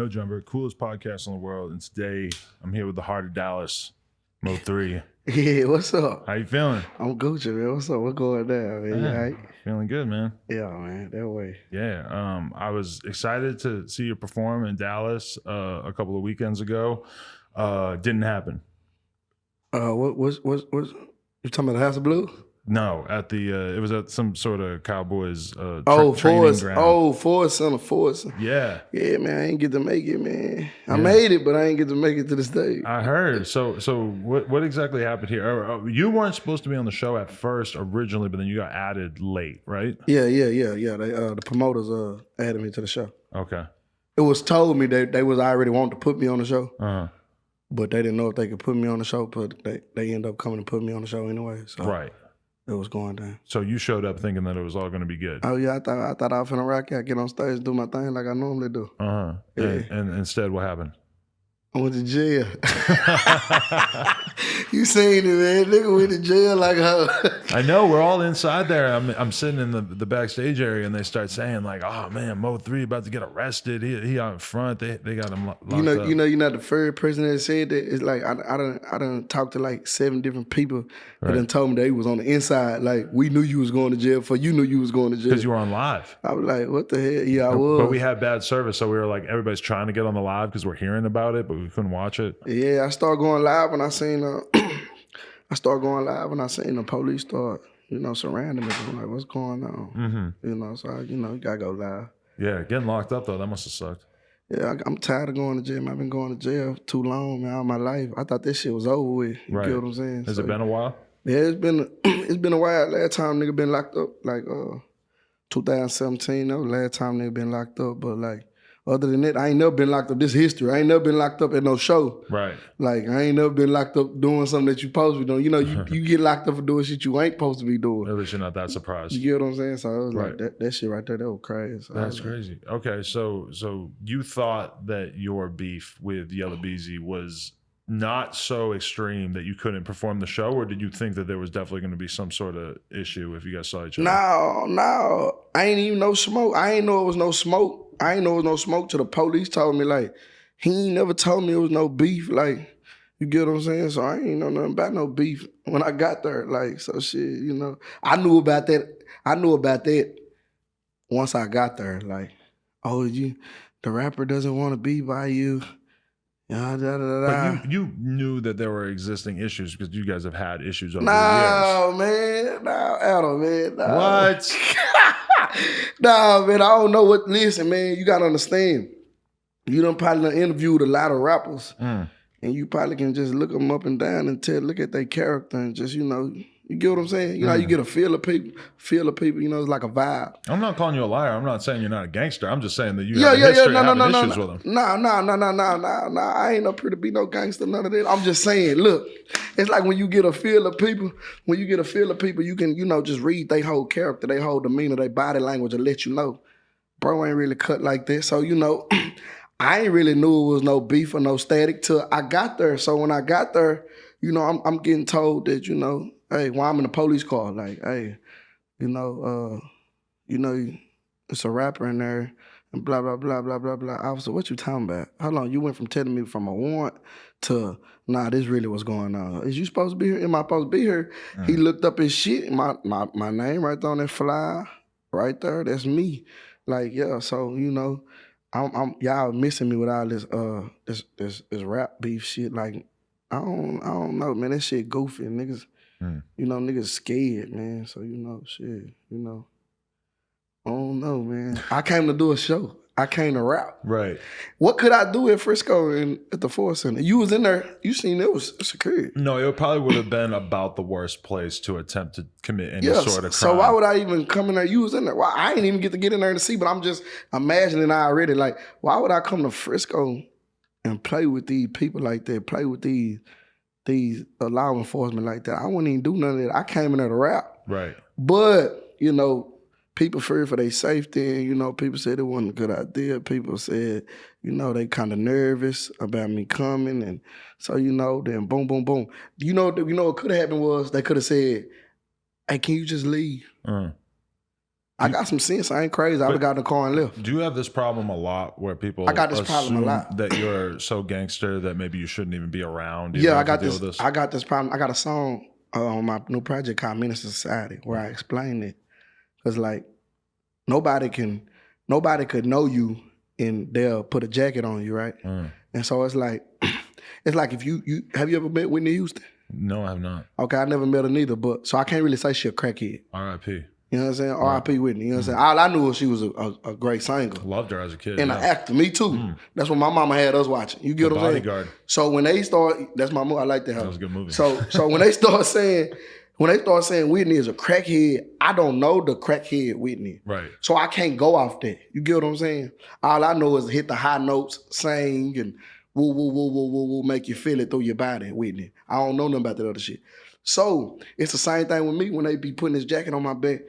No Jumper, coolest podcast in the world. And today I'm here with the heart of Dallas, Mo3. Yeah, what's up? How you feeling? I'm Gucci, man. What's up? What's going down, man? You all right? Feeling good, man. Yeah, man. That way. Yeah. I was excited to see you perform in Dallas a couple of weekends ago. Didn't happen. What's you talking about the House of Blues? No, at the it was at some sort of Cowboys training ground. Forest Center. Yeah. Yeah, man. I ain't get to make it, man. I made it, but I ain't get to make it to the stage. I heard. So what exactly happened here? You weren't supposed to be on the show at first originally, but then you got added late, right? Yeah. They, the promoters added me to the show. Okay. It was told me that they was already wanting to put me on the show. Uh-huh. But they didn't know if they could put me on the show, but they ended up coming and put me on the show anyway. So. Right. It was going down. So you showed up thinking that it was all going to be good. Oh yeah, I thought I was finna rock out, get on stage, do my thing like I normally do. Yeah. And instead, what happened? I went to jail. You seen it, man. Nigga went to jail like her. I know. We're all inside there. I'm sitting in the backstage area, and they start saying like, "Oh man, Mo3 about to get arrested. He out front. They got him locked up." You're not the first person that said that. It's like I done talked to like 7 different people that done told me that he was on the inside. Like we knew you was going to jail before you knew you was going to jail. Because you were on live. I was like, what the hell? Yeah, I was. But we had bad service, so we were like, everybody's trying to get on the live because we're hearing about it, but we couldn't watch it. Yeah, I started going live when I seen the police start, surrounding me. I'm like, what's going on? Mm-hmm. So you gotta go live. Yeah, getting locked up though, that must have sucked. Yeah, I'm tired of going to jail. I've been going to jail too long, man, all my life. I thought this shit was over with. You get what I'm saying? Has it been a while? Yeah, it's been a while. Last time nigga been locked up, like 2017, that was the last time nigga been locked up. But like, other than that, I ain't never been locked up. This history. I ain't never been locked up at no show. Right. Like, I ain't never been locked up doing something that you supposed to be doing. You get locked up for doing shit you ain't supposed to be doing. At least you're not that surprised. You get what I'm saying? So I was like, that shit right there, that was crazy. So that's crazy. Okay, so you thought that your beef with Yella Beezy was not so extreme that you couldn't perform the show, or did you think that there was definitely going to be some sort of issue if you guys saw each other? No. I ain't even no smoke. I ain't know it was no smoke. I ain't know it was no smoke till the police told me, like, he ain't never told me it was no beef. Like, you get what I'm saying? So I ain't know nothing about no beef when I got there. Like, so shit, I knew about that once I got there. Like, the rapper doesn't want to be by you. But you knew that there were existing issues because you guys have had issues over the years. Adam, man. No. What? Nah, man, I don't know what. Listen, man, you gotta understand. You done probably interviewed a lot of rappers, and you probably can just look them up and down and look at their character and just, you get what I'm saying? You get a feel of people, it's like a vibe. I'm not calling you a liar. I'm not saying you're not a gangster. I'm just saying that you have issues with them. No. I ain't up here to be no gangster, none of that. I'm just saying, look, it's like when you get a feel of people, you can, just read their whole character, their whole demeanor, their body language and let you know, bro ain't really cut like this. So, I ain't really knew it was no beef or no static till I got there. So when I got there, I'm getting told that, hey, while I'm in the police car, like, hey, it's a rapper in there and blah, blah, blah, blah, blah, blah. Officer, what you talking about? How long? You went from telling me from a warrant to, nah, this really what's going on. Is you supposed to be here? Am I supposed to be here? He looked up his shit, my name right there on that flyer, right there, that's me. Like, yeah, so, I'm y'all missing me with all this rap beef shit. Like, I don't know, man. That shit goofy. Niggas, niggas scared, man. So, shit, I don't know, man. I came to do a show. I came to rap. Right. What could I do at Frisco and at the Forest Center? You was in there. You seen it was security. No, it probably would have been about the worst place to attempt to commit any sort of crime. So why would I even come in there? You was in there. Well, I didn't even get to get in there to see, but I'm just imagining already. Like, why would I come to Frisco and play with these people like that? Play with these law enforcement like that? I wouldn't even do none of that. I came in there to rap. Right. But people feared for their safety, and people said it wasn't a good idea. People said, they kind of nervous about me coming, and so then boom, boom, boom. What could have happened was they could have said, "Hey, can you just leave?" I I got some sense. I ain't crazy. I would have got in the car and left. Do you have this problem a lot where people I got this problem a assume lot. that you're so gangster that maybe you shouldn't even be around? Yeah, I got this. I got this problem. I got a song on my new project called Menace to Society where I explain it. Cause like nobody could know you and they'll put a jacket on you, right? And so it's like if you have you ever met Whitney Houston? No, I have not. Okay, I never met her neither, but so I can't really say she a crackhead. R.I.P. You know what I'm saying? R.I.P. Whitney. You know what I'm saying? All I knew was she was a great singer. Loved her as a kid. And an actor. Me too. That's what my mama had us watching. You get what I'm saying? Bodyguard. So when they start, that's my movie. I like that. That was a good movie. So when they start saying Whitney is a crackhead, I don't know the crackhead Whitney. Right. So I can't go off that. You get what I'm saying? All I know is hit the high notes, sing, and woo, woo, woo, woo, woo, woo, make you feel it through your body, Whitney. I don't know nothing about that other shit. So it's the same thing with me when they be putting this jacket on my back.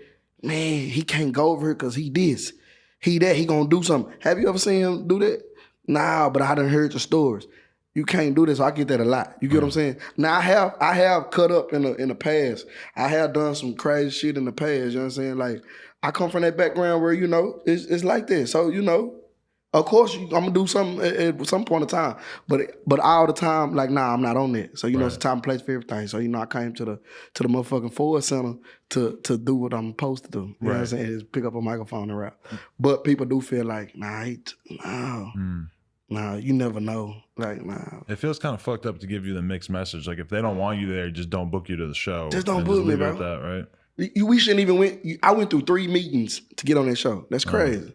Man, he can't go over here because he this. He that, he gonna do something. Have you ever seen him do that? Nah, but I done heard the stories. You can't do this. So I get that a lot. You get what I'm saying? Now I have cut up in the past. I have done some crazy shit in the past. You know what I'm saying? Like I come from that background where it's like this. So of course I'm gonna do something at some point in time. But all the time, like nah, I'm not on that. So it's a time and place for everything. So I came to the motherfucking Ford Center to do what I'm supposed to do. You know what I'm saying? Is pick up a microphone and rap. But people do feel like nah, you never know. Like, nah. It feels kind of fucked up to give you the mixed message. Like, if they don't want you there, just don't book you to the show. Just don't book me, bro. At that, right? We shouldn't even went. I went through 3 meetings to get on that show. That's crazy.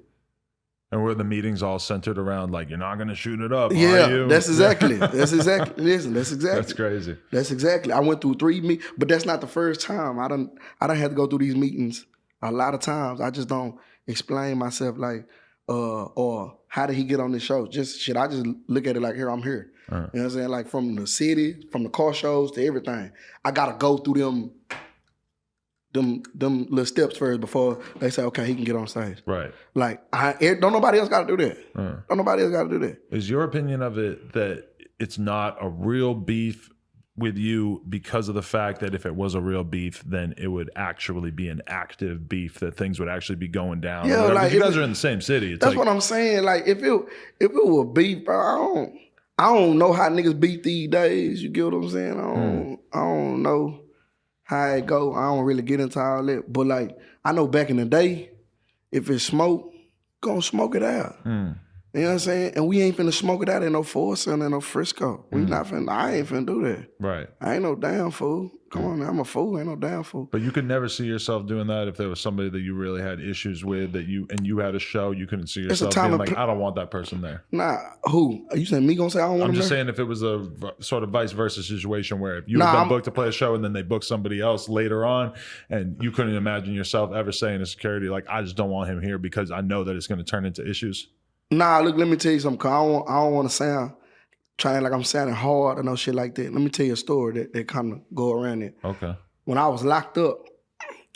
And were the meetings all centered around, like, you're not going to shoot it up, are you? That's exactly. Listen, that's exactly. That's crazy. That's exactly. I went through 3 meetings, but that's not the first time. I done had to go through these meetings a lot of times. I just don't explain myself like, or how did he get on this show? Just shit, I just look at it like, here, I'm here. You know what I'm saying? Like from the city, from the car shows to everything. I gotta go through them little steps first before they say, okay, he can get on stage. Right. Like, don't nobody else gotta do that. Don't nobody else gotta do that. Is your opinion of it that it's not a real beef with you because of the fact that if it was a real beef, then it would actually be an active beef, that things would actually be going down? Yeah, like you guys are in the same city. That's like, what I'm saying. Like if it were beef, bro, I don't know how niggas beat these days. You get what I'm saying? I don't know how it go. I don't really get into all that. But like I know back in the day, if it's smoke, gonna smoke it out. You know what I'm saying? And we ain't finna smoke it out in no Ford Center and no Frisco. We not finna. I ain't finna do that. Right. I ain't no damn fool. Come on, man. I'm a fool. Ain't no damn fool. But you could never see yourself doing that if there was somebody that you really had issues with and you had a show. You couldn't see yourself being like, I don't want that person there. Nah, who? Are you saying me gonna say I don't want I'm him just there? saying if it was a sort of vice versa situation where if you had been booked to play a show and then they booked somebody else later on, and you couldn't imagine yourself ever saying to security like, I just don't want him here because I know that it's going to turn into issues. Nah, look, let me tell you something. Cause I don't want to sound trying like I'm sounding hard or no shit like that. Let me tell you a story that kind of go around it. Okay. When I was locked up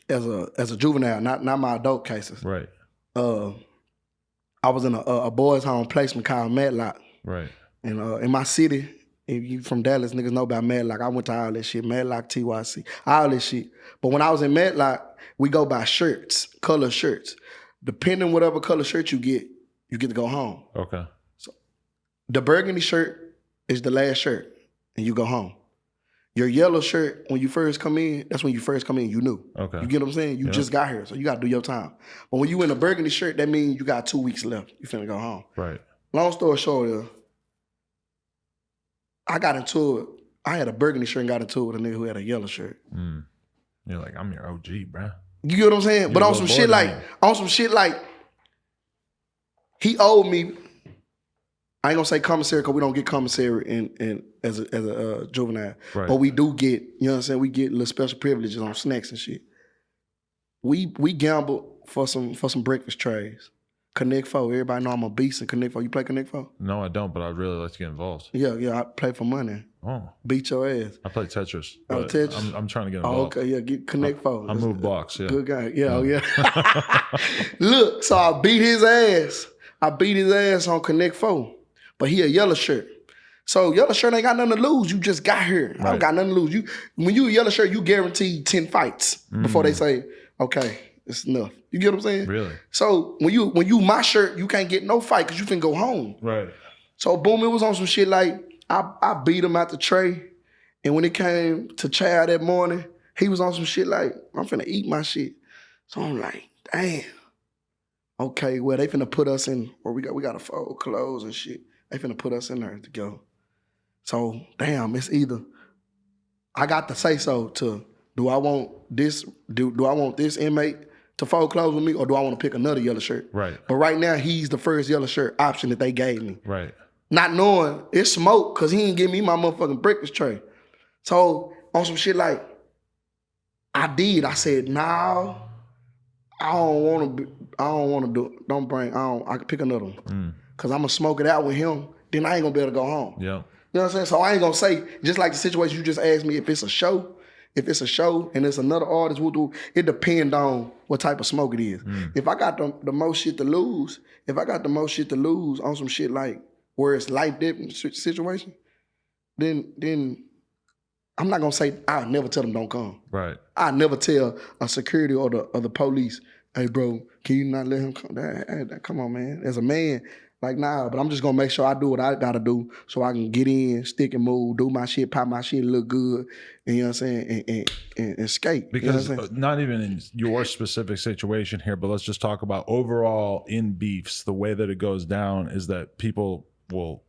as a juvenile, not my adult cases. Right. I was in a boys' home placement called Matlock. Right. And in my city, if you from Dallas, niggas know about Matlock. I went to all that shit, Matlock, TYC, all this shit. But when I was in Matlock, we go by shirts, color shirts. Depending whatever color shirt you get to go home. Okay. So the burgundy shirt is the last shirt, and you go home. Your yellow shirt, when you first come in, that's when you first come in, you knew. Okay. You get what I'm saying? You just got here, so you got to do your time. But when you in a burgundy shirt, that means you got 2 weeks left. You finna go home. Right. Long story short, I got into it. I had a burgundy shirt and got into it with a nigga who had a yellow shirt. You're like, I'm your OG, bro. You get what I'm saying? But on some shit like, he owed me. I ain't gonna say commissary because we don't get commissary in as a juvenile, right. But we do get, you know what I'm saying? We get little special privileges on snacks and shit. We gamble for some breakfast trays. Connect Four. Everybody know I'm a beast in Connect Four. You play Connect Four? No, I don't, but I'd really like to get involved. Yeah, I play for money. Oh. Beat your ass. I play Tetris. Oh, Tetris? I'm trying to get involved. Oh, okay, yeah, get Connect Four. I move blocks, yeah. Good guy. Yeah. Look, so I beat his ass. On Connect Four. But he a yellow shirt. So yellow shirt ain't got nothing to lose. You just got here. Right. I don't got nothing to lose. When you a yellow shirt, you guaranteed 10 fights before they say, okay, It's enough. You get what I'm saying? Really? So when you my shirt, you can't get no fight because you can go home. Right. So boom, it was on some shit like I beat him out the tray, and when it came to chow that morning, he was on some shit like I'm finna eat my shit. So I'm like, damn. Okay, well they finna put us in, or we got to fold clothes and shit. They finna put us in there to go. So damn, it's either I got to say so to do I want this inmate to fold clothes with me, or do I want to pick another yellow shirt? Right. But right now he's the first yellow shirt option that they gave me. Right. Not knowing it's smoke because he ain't give me my motherfucking breakfast tray. So on some shit like I said, no, I don't want to do it. I can pick another one. Because I'm going to smoke it out with him. Then I ain't going to be able to go home. Yeah. You know what I'm saying? So I ain't going to say, just like the situation you just asked me, if it's a show and it's another artist, it depends on what type of smoke it is. If I got the most shit to lose, on some shit like where it's life different situation, then I'm not gonna say I'll never tell them don't come. Right. I never tell a security or the police, hey bro, can you not let him come? Come on, man. As a man, like nah, but I'm just gonna make sure I do what I gotta do so I can get in, stick and move, do my shit, pop my shit, look good, and you know what I'm saying, and escape. Because you know what I'm not even in your specific situation here, but let's just talk about overall in beefs, the way that it goes down is that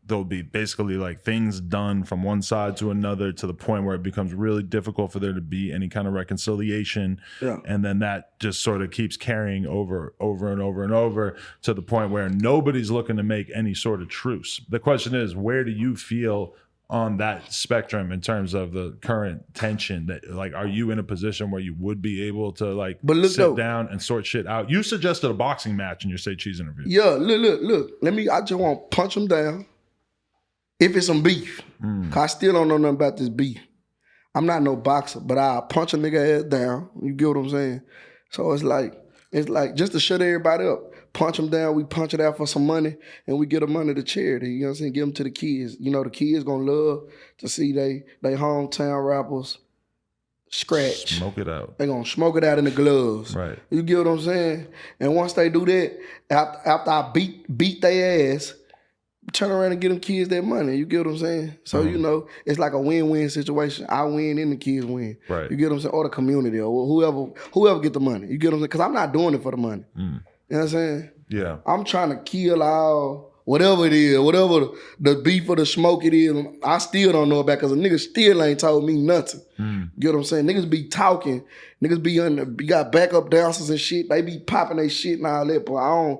there'll be basically like things done from one side to another to the point where it becomes really difficult for there to be any kind of reconciliation. Yeah. And then that just sort of keeps carrying over and over to the point where nobody's looking to make any sort of truce. The question is, where do you feel on that spectrum in terms of the current tension? That like, are you in a position where you would be able to like sit down and sort shit out? You suggested a boxing match in your Say Cheese interview. Yeah, look. I just want to punch him down if it's some beef. Cause I still don't know nothing about this beef. I'm not no boxer, but I'll punch a nigga ass down. You get what I'm saying? So it's like just to shut everybody up. Punch them down, we punch it out for some money, and we get the money to charity. You know what I'm saying? Give them to the kids. You know, the kids gonna love to see they hometown rappers scratch. Smoke it out. They gonna smoke it out in the gloves. Right. You get what I'm saying? And once they do that, after I beat their ass, turn around and get them kids their money. You get what I'm saying? So, you know, it's like a win-win situation. I win and the kids win. Right. You get what I'm saying? Or the community or whoever get the money. You get what I'm saying? Because I'm not doing it for the money. You know what I'm saying? Yeah. I'm trying to kill all, whatever it is, whatever the beef or the smoke it is, I still don't know about because a nigga still ain't told me nothing. You get what I'm saying? Niggas be talking. Niggas be got backup dancers and shit. They be popping their shit and all that, but I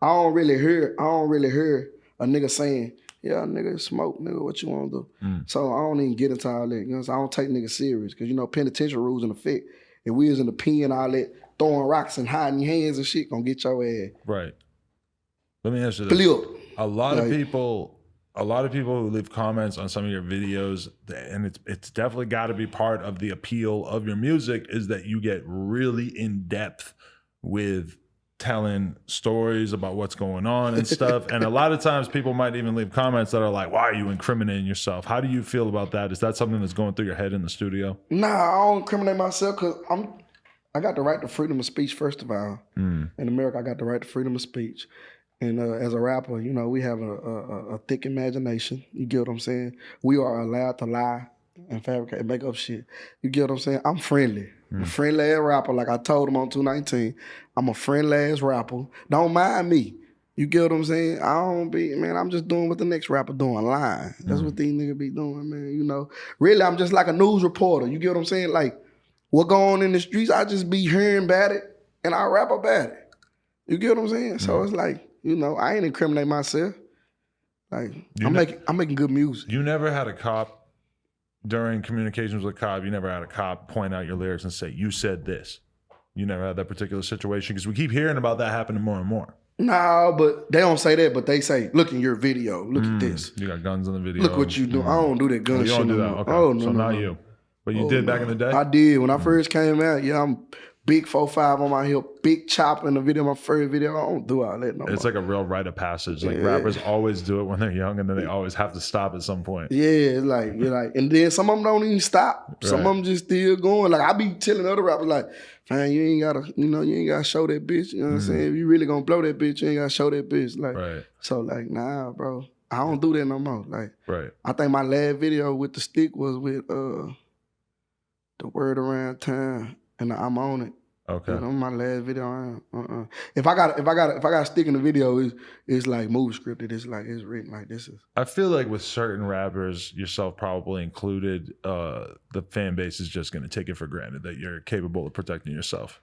don't really hear a nigga saying, yeah, nigga, smoke, nigga, what you want to do? So I don't even get into all that. You know what I'm saying? I don't take niggas serious because, you know, penitentiary rules in effect. If we was in the pen, all that, throwing rocks and hiding your hands and shit, gonna get your ass. Right. Let me ask you this. Flip. A lot of people who leave comments on some of your videos, and it's definitely got to be part of the appeal of your music, is that you get really in depth with telling stories about what's going on and stuff. And a lot of times people might even leave comments that are like, why are you incriminating yourself? How do you feel about that? Is that something that's going through your head in the studio? Nah, I don't incriminate myself because I got the right to freedom of speech, first of all. In America, I got the right to freedom of speech. And as a rapper, you know, we have a thick imagination. You get what I'm saying? We are allowed to lie and fabricate and make up shit. You get what I'm saying? I'm friendly. I'm a friendly ass rapper. Like I told him on 219, I'm a friendly ass rapper. Don't mind me. You get what I'm saying? I'm just doing what the next rapper doing, lying. That's what these niggas be doing, man. You know, really, I'm just like a news reporter. You get what I'm saying? Like, what go on in the streets, I just be hearing about it and I rap about it. You get what I'm saying? So it's like, you know, I ain't incriminate myself. Like, I'm making good music. You never had a cop during communications with a cop, you never had a cop point out your lyrics and say, you said this. You never had that particular situation? Because we keep hearing about that happening more and more. No, but they don't say that, but they say, look in your video, look at this. You got guns in the video. Look what you do. I don't do that gun shit. You don't do that? Okay. Oh, no, so not you. But you did back in the day? I did. When I first came out, yeah, I'm big 4.5 on my hip, big chopper in the video, my first video. I don't do all that no more. It's like a real rite of passage. Like rappers always do it when they're young, and then they always have to stop at some point. Yeah, it's like you're like, and then some of them don't even stop. Some of them just still going. Like I be telling other rappers, like, man, you ain't gotta show that bitch. You know what I'm saying? If you really gonna blow that bitch, you ain't gotta show that bitch. Like, so like, nah, bro, I don't do that no more. Like, I think my last video with the stick was with the word around town and the I'm on it. Okay. You know, my last video. If I got a stick in the video, it's like movie scripted. It's like it's written like this is. I feel like with certain rappers, yourself probably included, the fan base is just going to take it for granted that you're capable of protecting yourself.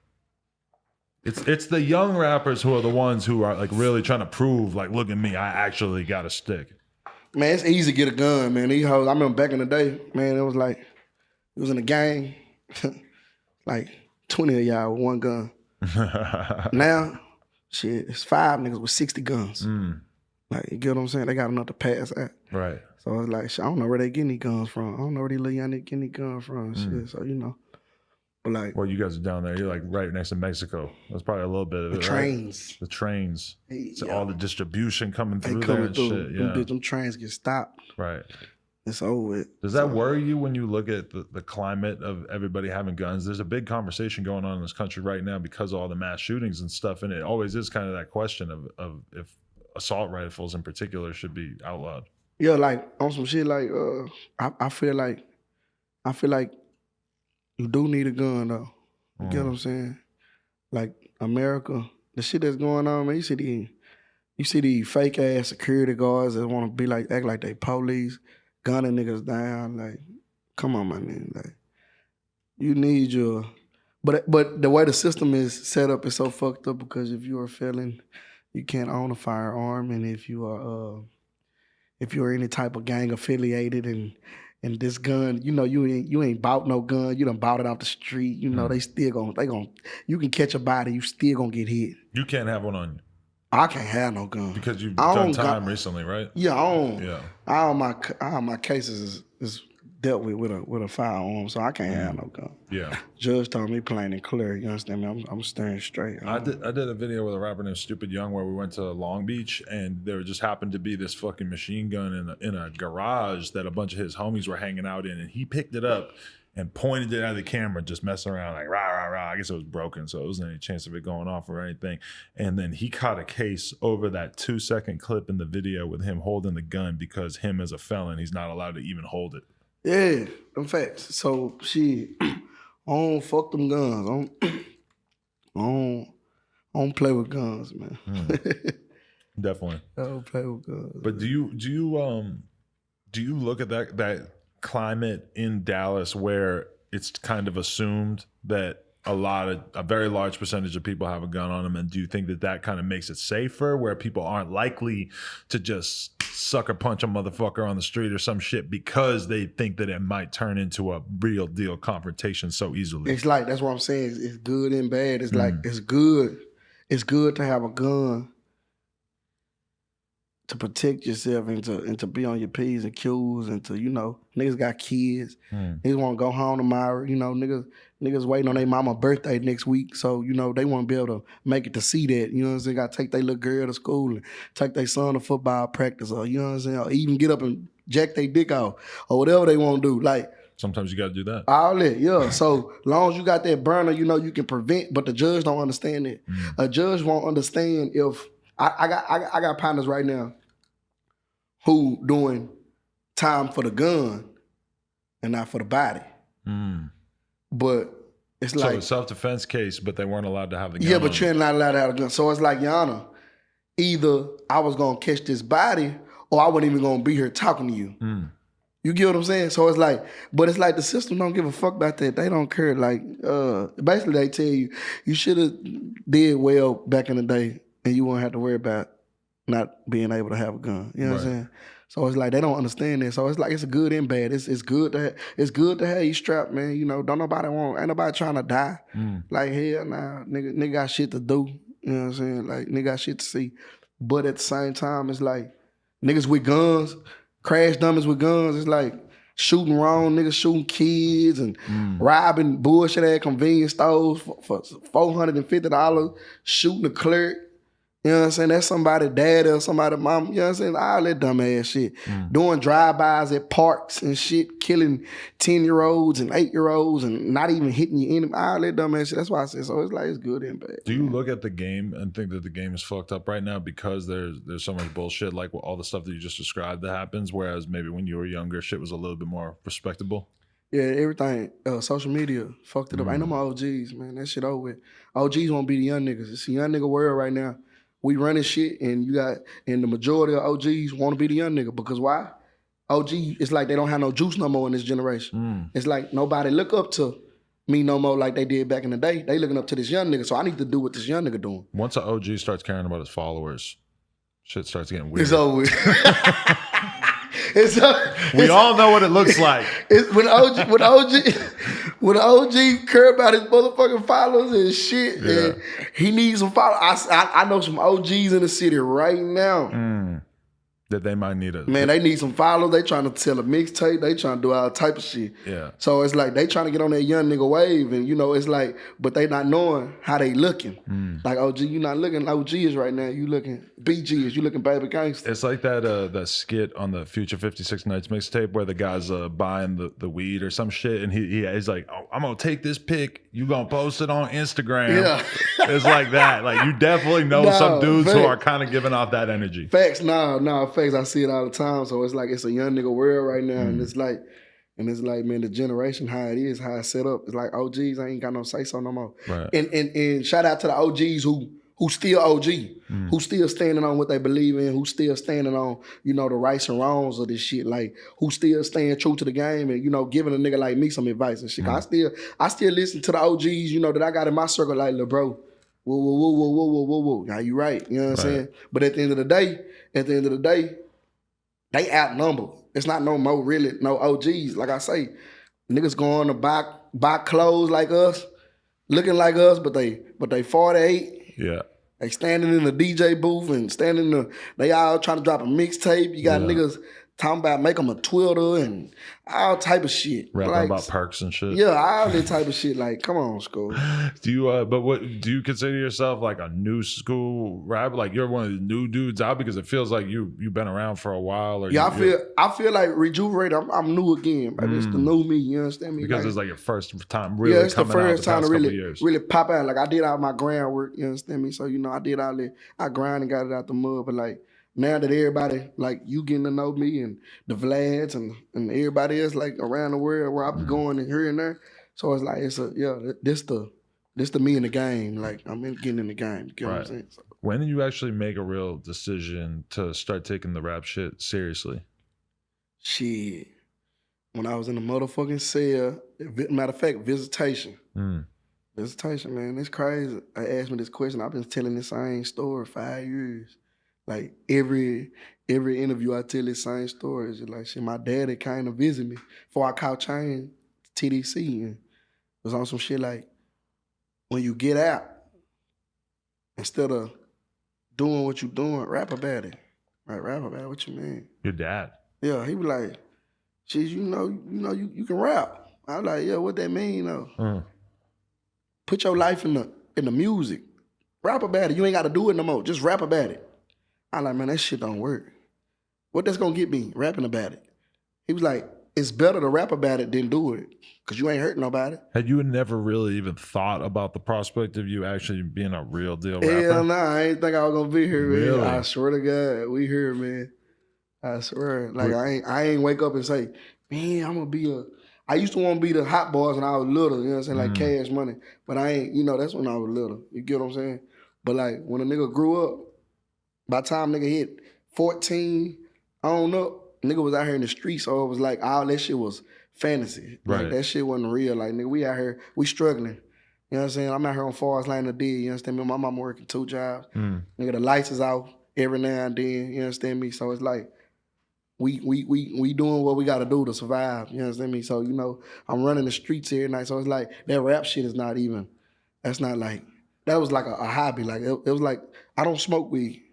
It's the young rappers who are the ones who are like really trying to prove, like, look at me, I actually got a stick. Man, it's easy to get a gun, man. These hoes, I remember back in the day, man, it was in a gang, like 20 of y'all with one gun. Now, shit, it's 5 niggas with 60 guns. Like, you get what I'm saying? They got enough to pass out. Right. So it's like, shit, I don't know where they getting these guns from. I don't know where these little young niggas getting these guns from. Shit, so you know. But like, well, you guys are down there. You're like right next to Mexico. That's probably a little bit of it. Trains. Right? The trains. So all the distribution coming through there and shit. Yeah. Them trains get stopped. Right. It's over with. Does that worry you when you look at the climate of everybody having guns? There's a big conversation going on in this country right now because of all the mass shootings and stuff, and it always is kind of that question of if assault rifles in particular should be outlawed. Yeah, like on some shit like I feel like you do need a gun though. You get what I'm saying? Like America, the shit that's going on, man, you see these fake ass security guards that want to be like act like they police. Gunning niggas down, like, come on, my nigga, like, you need your, but the way the system is set up is so fucked up because if you're a felon, you can't own a firearm, and if you're any type of gang affiliated and this gun, you know, you ain't bought no gun, you done bought it off the street, you know, they still you can catch a body, you still gonna get hit. You can't have one on you. I can't have no gun because you've done time recently, right? Yeah, all my cases is dealt with a firearm, so I can't have no gun. Yeah, judge told me plain and clear. You understand me? I'm staring straight. I did a video with a rapper named Stupid Young where we went to Long Beach and there just happened to be this fucking machine gun in a garage that a bunch of his homies were hanging out in, and he picked it up and pointed it at the camera, just messing around like rah rah rah. I guess it was broken, so it wasn't any chance of it going off or anything. And then he caught a case over that 2-second clip in the video with him holding the gun because him as a felon, he's not allowed to even hold it. Yeah, them facts. So shit, I don't fuck them guns. I don't play with guns, man. Definitely. I don't play with guns. But do you look at that climate in Dallas where it's kind of assumed that a very large percentage of people have a gun on them, and do you think that kind of makes it safer where people aren't likely to just sucker punch a motherfucker on the street or some shit because they think that it might turn into a real deal confrontation so easily? It's like, that's what I'm saying, it's good and bad. It's like it's good to have a gun to protect yourself and to be on your P's and Q's and to, you know, niggas got kids. Niggas want to go home tomorrow. You know, niggas waiting on their mama birthday next week. So, you know, they want to be able to make it to see that. You know what I'm saying? Got to take their little girl to school and take their son to football practice, or, you know what I'm saying? Or even get up and jack their dick off or whatever they want to do. Like, sometimes you got to do that. All that, yeah. So long as you got that burner, you know, you can prevent, but the judge don't understand it. A judge won't understand if, I got partners right now who doing time for the gun and not for the body. But it's like... So a self-defense case, but they weren't allowed to have the gun. Yeah, but you're not allowed to have a gun. So it's like, Your Honor, either I was going to catch this body or I wasn't even going to be here talking to you. You get what I'm saying? So it's like, but it's like the system don't give a fuck about that. They don't care. Like, basically they tell you, you should have did well back in the day and you won't have to worry about not being able to have a gun. You know what I'm saying? So it's like they don't understand that. So it's like it's good and bad. It's good to have you strapped, man. You know, ain't nobody trying to die. Like, hell nah, nigga got shit to do. You know what I'm saying? Like, nigga got shit to see. But at the same time, it's like niggas with guns, crash dummies with guns. It's like shooting wrong niggas, shooting kids and robbing bullshit at convenience stores for $450, shooting a clerk. You know what I'm saying? That's somebody's dad or somebody's mom. You know what I'm saying? All that dumb ass shit. Doing drive-bys at parks and shit, killing 10-year-olds and 8-year-olds and not even hitting your enemy. All that dumb ass shit. That's why I said so. It's like it's good and bad. Do you look at the game and think that the game is fucked up right now because there's so much bullshit, like all the stuff that you just described that happens, whereas maybe when you were younger, shit was a little bit more respectable? Yeah, everything. Social media fucked it up. Ain't no more OGs, man. That shit over with. OGs won't be the young niggas. It's a young nigga world right now. We running shit, and the majority of OGs want to be the young nigga because why? OG, it's like they don't have no juice no more in this generation. It's like nobody look up to me no more like they did back in the day. They looking up to this young nigga, so I need to do what this young nigga doing. Once an OG starts caring about his followers, shit starts getting weird. It's over with. We all know what it looks like. When OG care about his motherfucking followers and shit, and he needs some followers. I know some OGs in the city right now. That they might need a... Man, they need some followers. They trying to tell a mixtape. They trying to do all type of shit. Yeah. So it's like they trying to get on that young nigga wave, and it's like, but they not knowing how they looking. Like OG, you not looking OG is right now. You looking BG is. You looking baby gangster. It's like that skit on the Future 56 Nights mixtape where the guy's buying the weed or some shit, and he's like, oh, I'm gonna take this pic. You gonna post it on Instagram? Yeah. It's like that. Like you definitely know some dudes who are kind of giving off that energy. Facts, facts. I see it all the time. So it's like it's a young nigga world right now, and it's like, man, the generation how it is, how it's set up. It's like OGs ain't got no say so no more. Right. And shout out to the OGs who still OG, who still standing on what they believe in, who still standing on the rights and wrongs of this shit. Like who still staying true to the game and giving a nigga like me some advice and shit. I still listen to the OGs that I got in my circle like, little bro. Whoa. Now you right. You know what I'm saying? But at the end of the day, they outnumber. It's not no more really, no OGs. Like I say, niggas going to buy clothes like us, looking like us, but they 48. Yeah. They standing in the DJ booth and they all trying to drop a mixtape. You got niggas talking about make them a Twitter and all type of shit. Rapping about perks and shit. Yeah, all that type of shit. Like, come on, school. Do you consider yourself like a new school rapper? Like you're one of the new dudes out because it feels like you've been around for a while. Or I feel like rejuvenated. I'm new again, baby. It's the new me. You understand me? Because it's like your first time really coming out. Yeah, it's the first time to really pop out. Like I did all my groundwork. You understand me? So I did all that. I grind and got it out the mud, but like. Now that everybody, like you getting to know me and the Vlads and everybody else like around the world where I be going and here and there. So it's like, this the me in the game. Like I'm getting in the game. You know what I'm saying? So, when did you actually make a real decision to start taking the rap shit seriously? Shit. When I was in the motherfucking cell, matter of fact, visitation. Visitation, man, it's crazy. They asked me this question. I've been telling the same story 5 years. Like every interview I tell the same story. It's just like shit, my daddy came to visit me before I caught chain TDC and it was on some shit like when you get out, instead of doing what you doing, rap about it. Right, rap about it. What you mean? Your dad. Yeah, he was like, shit, you can rap. I was like, yeah, what that mean though? Put your life in the music. Rap about it. You ain't gotta do it no more. Just rap about it. I like, man, that shit don't work. What that's gonna get me? Rapping about it. He was like, it's better to rap about it than do it, because you ain't hurting nobody. Had you never really even thought about the prospect of you actually being a real deal rapper? Hell nah, I ain't think I was gonna be here, man. Really? I swear to God, we here, man. I swear. Like, I ain't wake up and say, man, I'm gonna be I used to want to be the hot boys when I was little, you know what I'm saying, like Cash Money. But I ain't, that's when I was little. You get what I'm saying? But like, when a nigga grew up, by the time nigga hit 14 on up, nigga was out here in the streets, so it was like all that shit was fantasy. Right. Like that shit wasn't real. Like nigga, we out here, we struggling. You know what I'm saying? I'm out here on Forest Lane of D, you understand me? My mama working 2 jobs. Nigga, the lights is off every now and then, you understand me? So it's like, we doing what we gotta do to survive, you understand me? So, I'm running the streets every night, so it's like, that rap shit is not even, that's not like, that was like a hobby. Like, it was like, I don't smoke weed.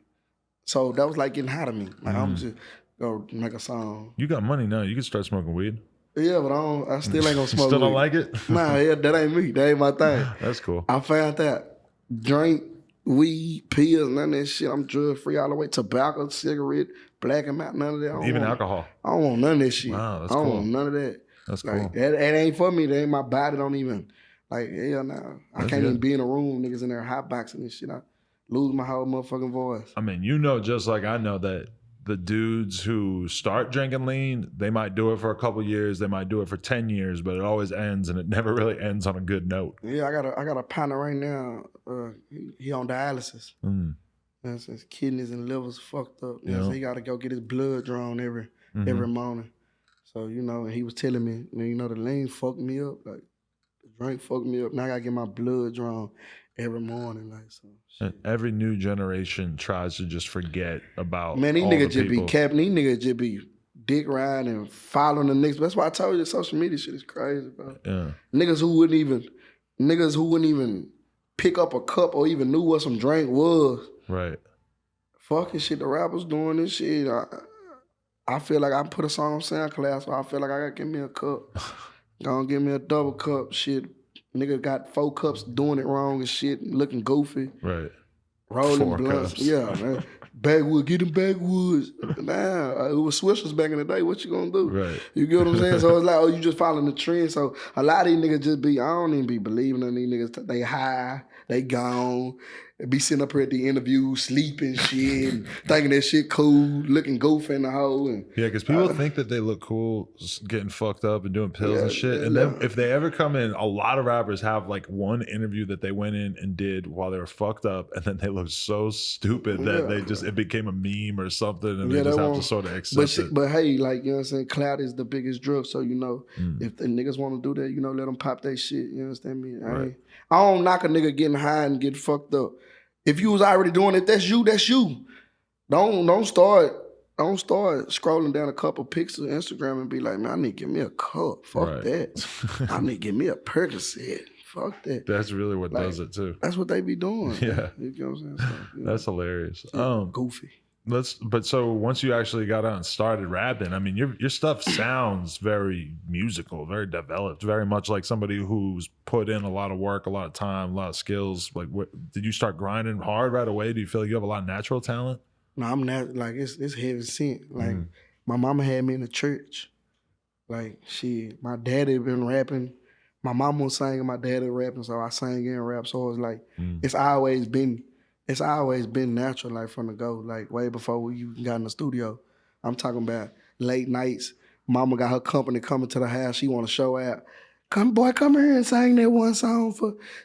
So that was like getting high to me. Like I'm just go make a song. You got money now. You can start smoking weed. Yeah, but I still ain't gonna smoke Still don't weed. like it? Nah, yeah, that ain't me. That ain't my thing. That's cool. I found that drink, weed, pills, none of that shit. I'm drug free all the way. Tobacco, cigarette, black and out, none of that. Even alcohol. I don't want none of that shit. Wow, that's I don't cool. want none of that. That's like, cool. That ain't for me. That ain't my body. Don't even like. Hell no. I can't even be in a room. Niggas in there hotboxing and shit. I lose my whole motherfucking voice. I mean, just like I know that the dudes who start drinking lean, they might do it for a couple years, they might do it for 10 years, but it always ends, and it never really ends on a good note. Yeah, I got a partner right now. He on dialysis. His kidneys and livers fucked up. So he got to go get his blood drawn every morning. So and he was telling me, the lean fucked me up. Like the drink fucked me up. Now I gotta get my blood drawn every morning. Like so. And every new generation tries to just forget about. Man, these niggas just be capping. These niggas just be dick riding and following the niggas. That's why I told you social media shit is crazy, bro. Yeah. Niggas who wouldn't even pick up a cup or even knew what some drink was. Right. Fucking shit, the rappers doing this shit. I feel like I put a song on SoundCloud, so I feel like I gotta give me a cup. Gonna give me a double cup. Shit, nigga got 4 cups doing it wrong and shit, looking goofy. Right. Rolling 4 blunts. cups. Yeah, man. Backwood, get them backwoods. Nah, it was Swishers back in the day. What you gonna do? Right. You get what I'm saying? So it's like, you just following the trend. So a lot of these niggas just be, I don't even be believing in these niggas. They high, they gone. They be sitting up here at the interview, sleeping shit, and thinking that shit cool, looking goofy in the hole. And, yeah, because people think that they look cool getting fucked up and doing pills and shit. And then if they ever come in, a lot of rappers have like one interview that they went in and did while they were fucked up, and then they look so stupid that it became a meme or something, and they just have to sort of accept it. But hey, like, you know what I'm saying, clout is the biggest drug. So, if the niggas want to do that, let them pop their shit. You understand me? Right. I don't knock a nigga getting high and getting fucked up. If you was already doing it, that's you. That's you. Don't start scrolling down a couple pics of Instagram and be like, man, I need to give me a cup. Fuck that. I need to give me a Percocet. Fuck that. That's really what does it too. That's what they be doing. Yeah. You know what I'm saying? So, that's hilarious. Goofy. But so once you actually got out and started rapping, I mean, your stuff sounds very musical, very developed, very much like somebody who's put in a lot of work, a lot of time, a lot of skills. Like, did you start grinding hard right away? Do you feel like you have a lot of natural talent? No, I'm not. Like, it's heaven sent. Like, my mama had me in the church. Like, my daddy been rapping. My mama was singing, my daddy rapping, so I sang and rap. So it's like, it's always been natural, like from the go, like way before we even got in the studio. I'm talking about late nights. Mama got her company coming to the house. She want to show out. Come here and sing that one song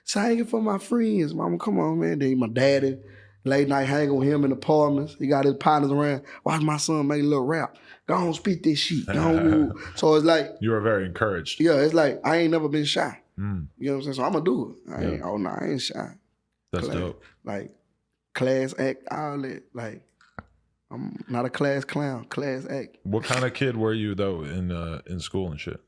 sing it for my friends. Mama, come on, man. Then my daddy, late night hanging with him in apartments. He got his partners around. Watch my son make a little rap. Go on, spit this shit. Go on. So it's like, you were very encouraged. Yeah, it's like I ain't never been shy. You know what I'm saying? So I'm gonna do it. I ain't shy. That's dope. Like, class act, all that. Like, I'm not a class clown, class act. What kind of kid were you though in school and shit?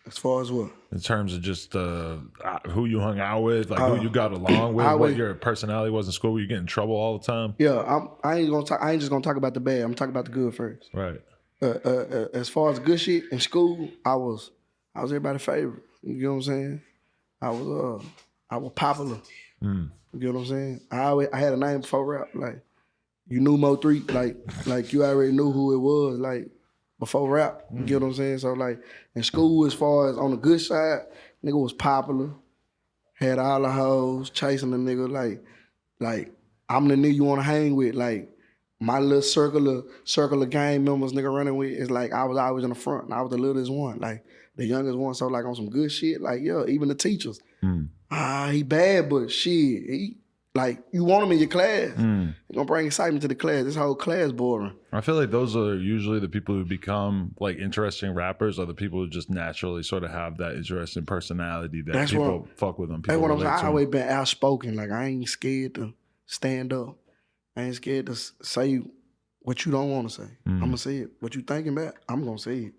As far as what? In terms of just who you hung out with, like who you got along with, what your personality was in school. Were you getting in trouble all the time? Yeah, I ain't just gonna talk about the bad. I'm talking about the good first. Right. As far as good shit in school, I was everybody's favorite. You know what I'm saying? I was popular. You know what I'm saying? I had a name before rap. Like, you knew Mo3, like you already knew who it was, like, before rap. You get what I'm saying? So, like, in school, as far as on the good side, nigga was popular. Had all the hoes, chasing the nigga, like I'm the nigga you wanna hang with. Like, my little circle of gang members nigga running with is like I was always in the front and I was the littlest one, like the youngest one. So, like, on some good shit, like, yeah, even the teachers. He bad, but shit, he, like, you want him in your class. He gonna bring excitement to the class. This whole class boring. I feel like those are usually the people who become like interesting rappers, are the people who just naturally sort of have that interesting personality that people fuck with them. That's what I'm saying. I always been outspoken. Like, I ain't scared to stand up. I ain't scared to say what you don't want to say. I'm gonna say it. What you thinking about, I'm gonna say it.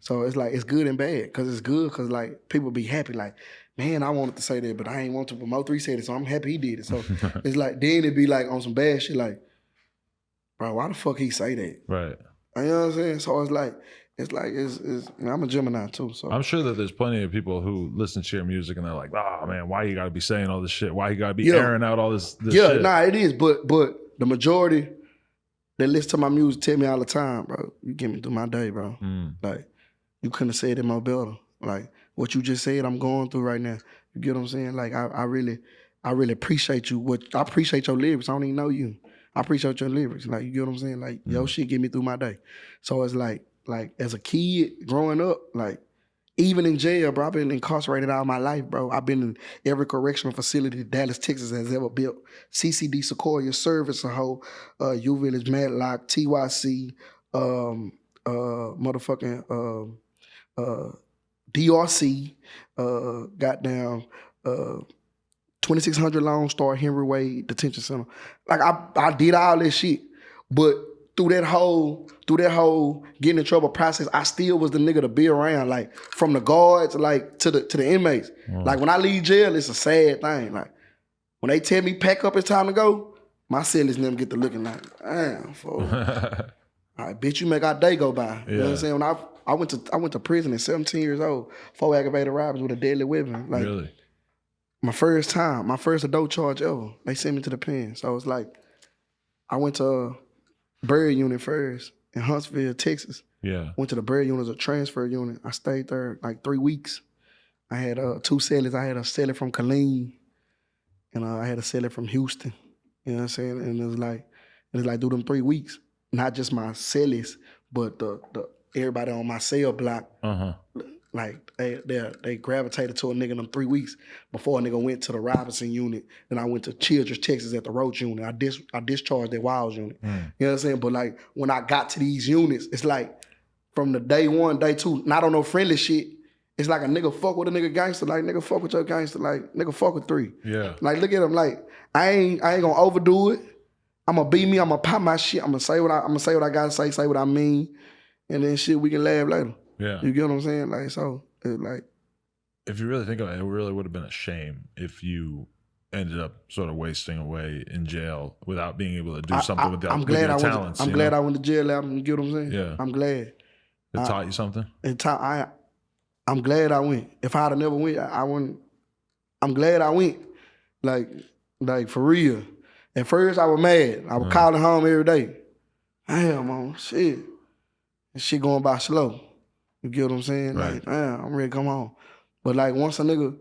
So it's like, it's good and bad. Cause it's good cause like people be happy, like, man, I wanted to say that, but I ain't want to. But Mo3 said it, so I'm happy he did it. So it's like, then it be like on some bad shit, like, bro, why the fuck he say that? Right. You know what I'm saying? So it's like, It's like man, I'm a Gemini too, so I'm sure that there's plenty of people who listen to your music and they're like, "Oh man, why you got to be saying all this shit? Why you got to be airing out all this shit?" Nah, it is, but the majority that listen to my music tell me all the time, bro. You get me through my day, bro. Like you couldn't have said it more better. Like what you just said, I'm going through right now. You get what I'm saying? Like I really appreciate you. I appreciate your lyrics. I don't even know you. I appreciate your lyrics. Like you get what I'm saying? Like your shit get me through my day. So it's like as a kid growing up, like even in jail, bro, I've been incarcerated all my life, bro. I've been in every correctional facility Dallas, Texas has ever built. CCD, Sequoia, Service, a whole, U Village, Matlock, TYC, motherfucking DRC, goddamn 2600 Lone Star, Henry Wade Detention Center. Like I did all this shit, but through that whole getting in trouble process, I still was the nigga to be around, like from the guards, like to the inmates. Like when I leave jail, it's a sad thing. Like when they tell me pack up, it's time to go, my cellies never get to looking like, damn, fool. I bet you make our day go by. You know what I'm saying? When I went to prison at 17 years old, 4 aggravated robberies with a deadly weapon. Like, really? My first adult charge ever. They sent me to the pen. So it's like, I went to burial unit first in Huntsville, Texas. Yeah. Went to the burial unit as a transfer unit. I stayed there like 3 weeks. I had 2 cellies. I had a cellie from Killeen, and I had a cellie from Houston. You know what I'm saying? And it was like through them 3 weeks, not just my cellies, but the everybody on my cell block. Like they gravitated to a nigga in them 3 weeks before a nigga went to the Robinson unit. Then I went to Childress, Texas at the Roach unit. I discharged at Wiles unit. You know what I'm saying? But like when I got to these units, it's like from the day 1, day 2, not on no friendly shit. It's like a nigga fuck with a nigga gangster, like nigga fuck with your gangster, like nigga fuck with 3. Yeah. Like look at him, like I ain't gonna overdo it. I'm gonna be me. I'm gonna pop my shit. I'm gonna say what I gotta say what I mean, and then shit we can laugh later. Yeah. You get what I'm saying? Like, so, like. If you really think of it, it really would have been a shame if you ended up sort of wasting away in jail without being able to do something with your talents. I'm glad I went to jail out. You get what I'm saying? Yeah. I'm glad. It taught you something? I'm glad I went. If I'd have never went, I wouldn't. I'm glad I went. Like for real. At first, I was mad. I was calling home every day. Damn, man, shit. This shit going by slow. You get what I'm saying? Right. Like, damn, I'm ready to come home. But like once a nigga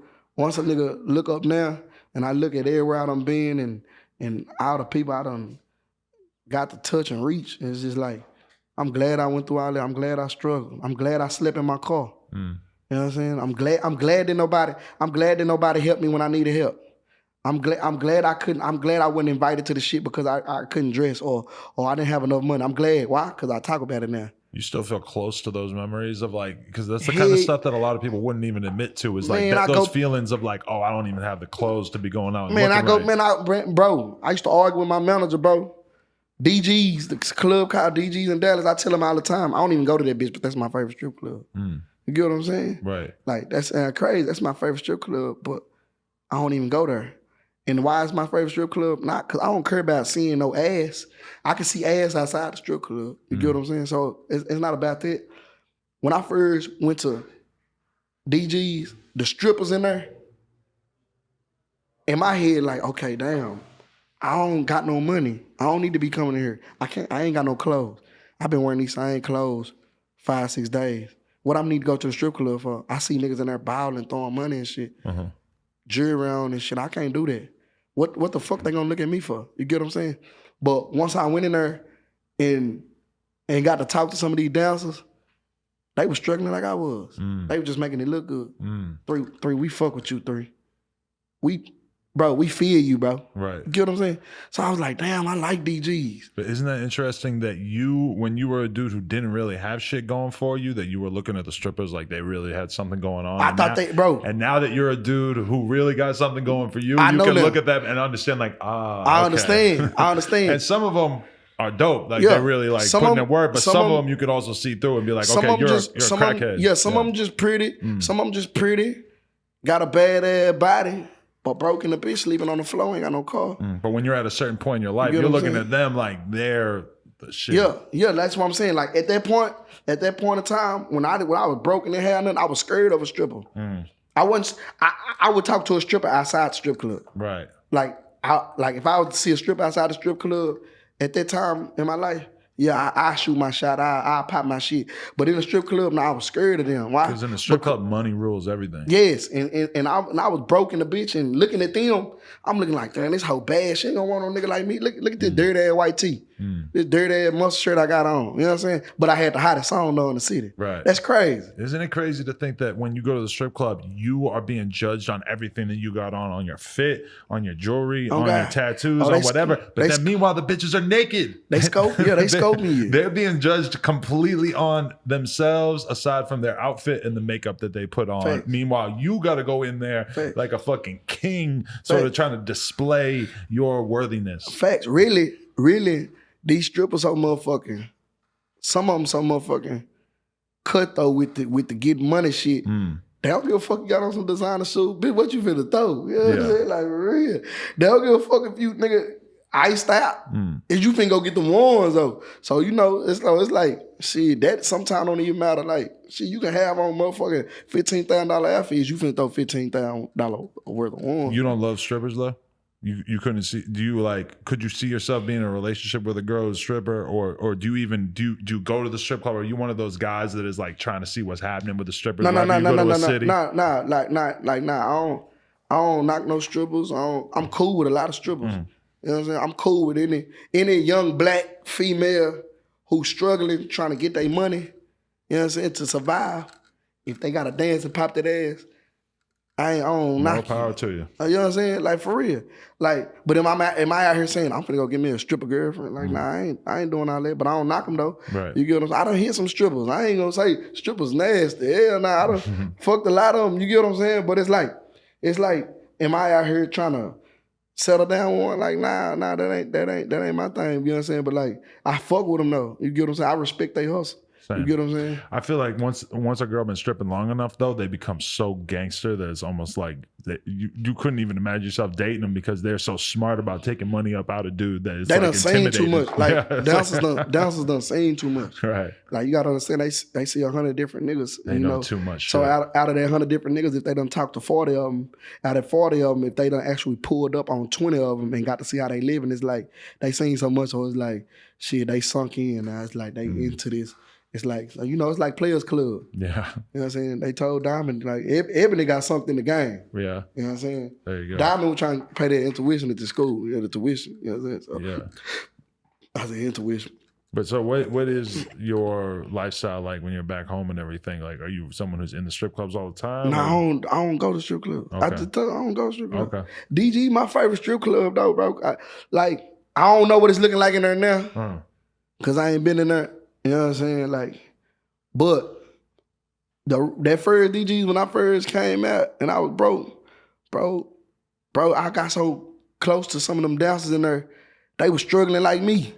look up now, and I look at everywhere I done been and all the people I done got to touch and reach, it's just like, I'm glad I went through all that. I'm glad I struggled. I'm glad I slept in my car. You know what I'm saying? I'm glad that nobody helped me when I needed help. I'm glad I wasn't invited to the shit because I couldn't dress or I didn't have enough money. I'm glad. Why? Because I talk about it now. You still feel close to those memories of like, because that's the kind of stuff that a lot of people wouldn't even admit to, is like those feelings of like, oh, I don't even have the clothes to be going out. Bro, I used to argue with my manager, bro. DG's, the club called DG's in Dallas. I tell him all the time, I don't even go to that bitch, but that's my favorite strip club. You get what I'm saying? Right. Like, that's crazy. That's my favorite strip club, but I don't even go there. And why is my favorite strip club? Not because I don't care about seeing no ass. I can see ass outside the strip club. You get what I'm saying? So it's not about that. When I first went to DG's, the strippers in there, in my head, like, okay, damn, I don't got no money. I don't need to be coming in here. I ain't got no clothes. I've been wearing these same clothes 5-6 days. What I need to go to the strip club for? I see niggas in there balling, throwing money and shit. Jewelry on and shit. I can't do that. What the fuck they gonna look at me for? You get what I'm saying? But once I went in there and got to talk to some of these dancers, they were struggling like I was. They were just making it look good. 3, we fuck with you, 3. We feel you, bro. Right. You get what I'm saying? So I was like, damn, I like DGs. But isn't that interesting that you, when you were a dude who didn't really have shit going for you, that you were looking at the strippers like they really had something going on? And now that you're a dude who really got something going for you, you can look at them and understand like, I understand. And some of them are dope. Like they're really like putting in work, but some of them you could also see through and be like, okay, you're a crackhead. Some of them just pretty. Some of them just pretty. Got a bad ass body. But broke in the bitch, sleeping on the floor, ain't got no car. But when you're at a certain point in your life, you're looking at them like they're shit. Yeah, that's what I'm saying. Like at that point in time, when I was broken and had nothing, I was scared of a stripper. I would talk to a stripper outside the strip club. Right. Like if I was to see a stripper outside the strip club at that time in my life, yeah, I shoot my shot, I pop my shit. But in the strip club, I was scared of them. Why? Because in the strip club, money rules everything. Yes, and I was broke in the bitch and looking at them, I'm looking like, damn, this whole bad. She ain't gonna want no nigga like me. Look at this dirty ass white tee. This dirty ass mustard shirt I got on. You know what I'm saying? But I had the hottest song though in the city. Right. That's crazy. Isn't it crazy to think that when you go to the strip club, you are being judged on everything that you got on your fit, on your jewelry, on your tattoos, on whatever. But then meanwhile, the bitches are naked. They scope me. They're being judged completely on themselves, aside from their outfit and the makeup that they put on. Facts. Meanwhile, you got to go in there like a fucking king, sort of trying to display your worthiness. Facts. Really, these strippers so motherfucking, some of them so motherfucking cutthroat with the get money shit. They don't give a fuck you got on some designer suit. Bitch, what you finna throw? You know what I'm saying? Like, for real. They don't give a fuck if you, nigga, iced out. If you finna go get them ones, though. So, you know, it's like, shit, that sometimes don't even matter. Like, shit, you can have on motherfucking $15,000 outfits. You finna throw $15,000 worth of ones. You don't love strippers, though? You couldn't see, could you see yourself being in a relationship with a girl who's a stripper, or do you even do you go to the strip club? Are you one of those guys that is like trying to see what's happening with the strippers? No. I don't knock no strippers. I'm cool with a lot of strippers. You know what I'm saying? I'm cool with any young black female who's struggling, trying to get their money, you know what I'm saying, to survive. If they gotta dance and pop that ass, I don't knock you. More power to you. You know what I'm saying? Like, for real. Like, but am I out here saying, I'm finna go get me a stripper girlfriend? Like, nah, I ain't doing all that, but I don't knock them, though. Right. You get what I'm saying? I done hit some strippers. I ain't gonna say strippers nasty. Hell nah, I done fucked a lot of them. You get what I'm saying? But it's like, am I out here trying to settle down one? Like, nah, that ain't my thing. You know what I'm saying? But like, I fuck with them, though. You get what I'm saying? I respect their hustle. Same. You get what I'm saying? I feel like once a girl been stripping long enough, though, they become so gangster that it's almost like that you couldn't even imagine yourself dating them because they're so smart about taking money up out of dude that it's they like done seen too much. Like, yeah, dancers done seen too much. Right. Like, you gotta understand, they see 100 different niggas. They know too much. So out of that 100 different niggas, if they done talked to 40 of them, out of 40 of them, if they done actually pulled up on 20 of them and got to see how they living, it's like they seen so much, so it's like, shit, they sunk in. Now it's like they into this. It's like, you know, it's like Players Club. Yeah. You know what I'm saying? They told Diamond, like, Ebony got something in the game. Yeah. You know what I'm saying? There you go. Diamond was trying to pay their intuition at the school. The tuition. You know what I'm saying? So, yeah. I said intuition. But so what is your lifestyle like when you're back home and everything? Like, are you someone who's in the strip clubs all the time? No, I don't go to strip club. Okay. I just tell you, I don't go to strip club. Okay. DG, my favorite strip club, though, bro. I don't know what it's looking like in there now. Because I ain't been in there. You know what I'm saying? Like, but that first DGs, when I first came out and I was broke, bro, I got so close to some of them dancers in there, they was struggling like me.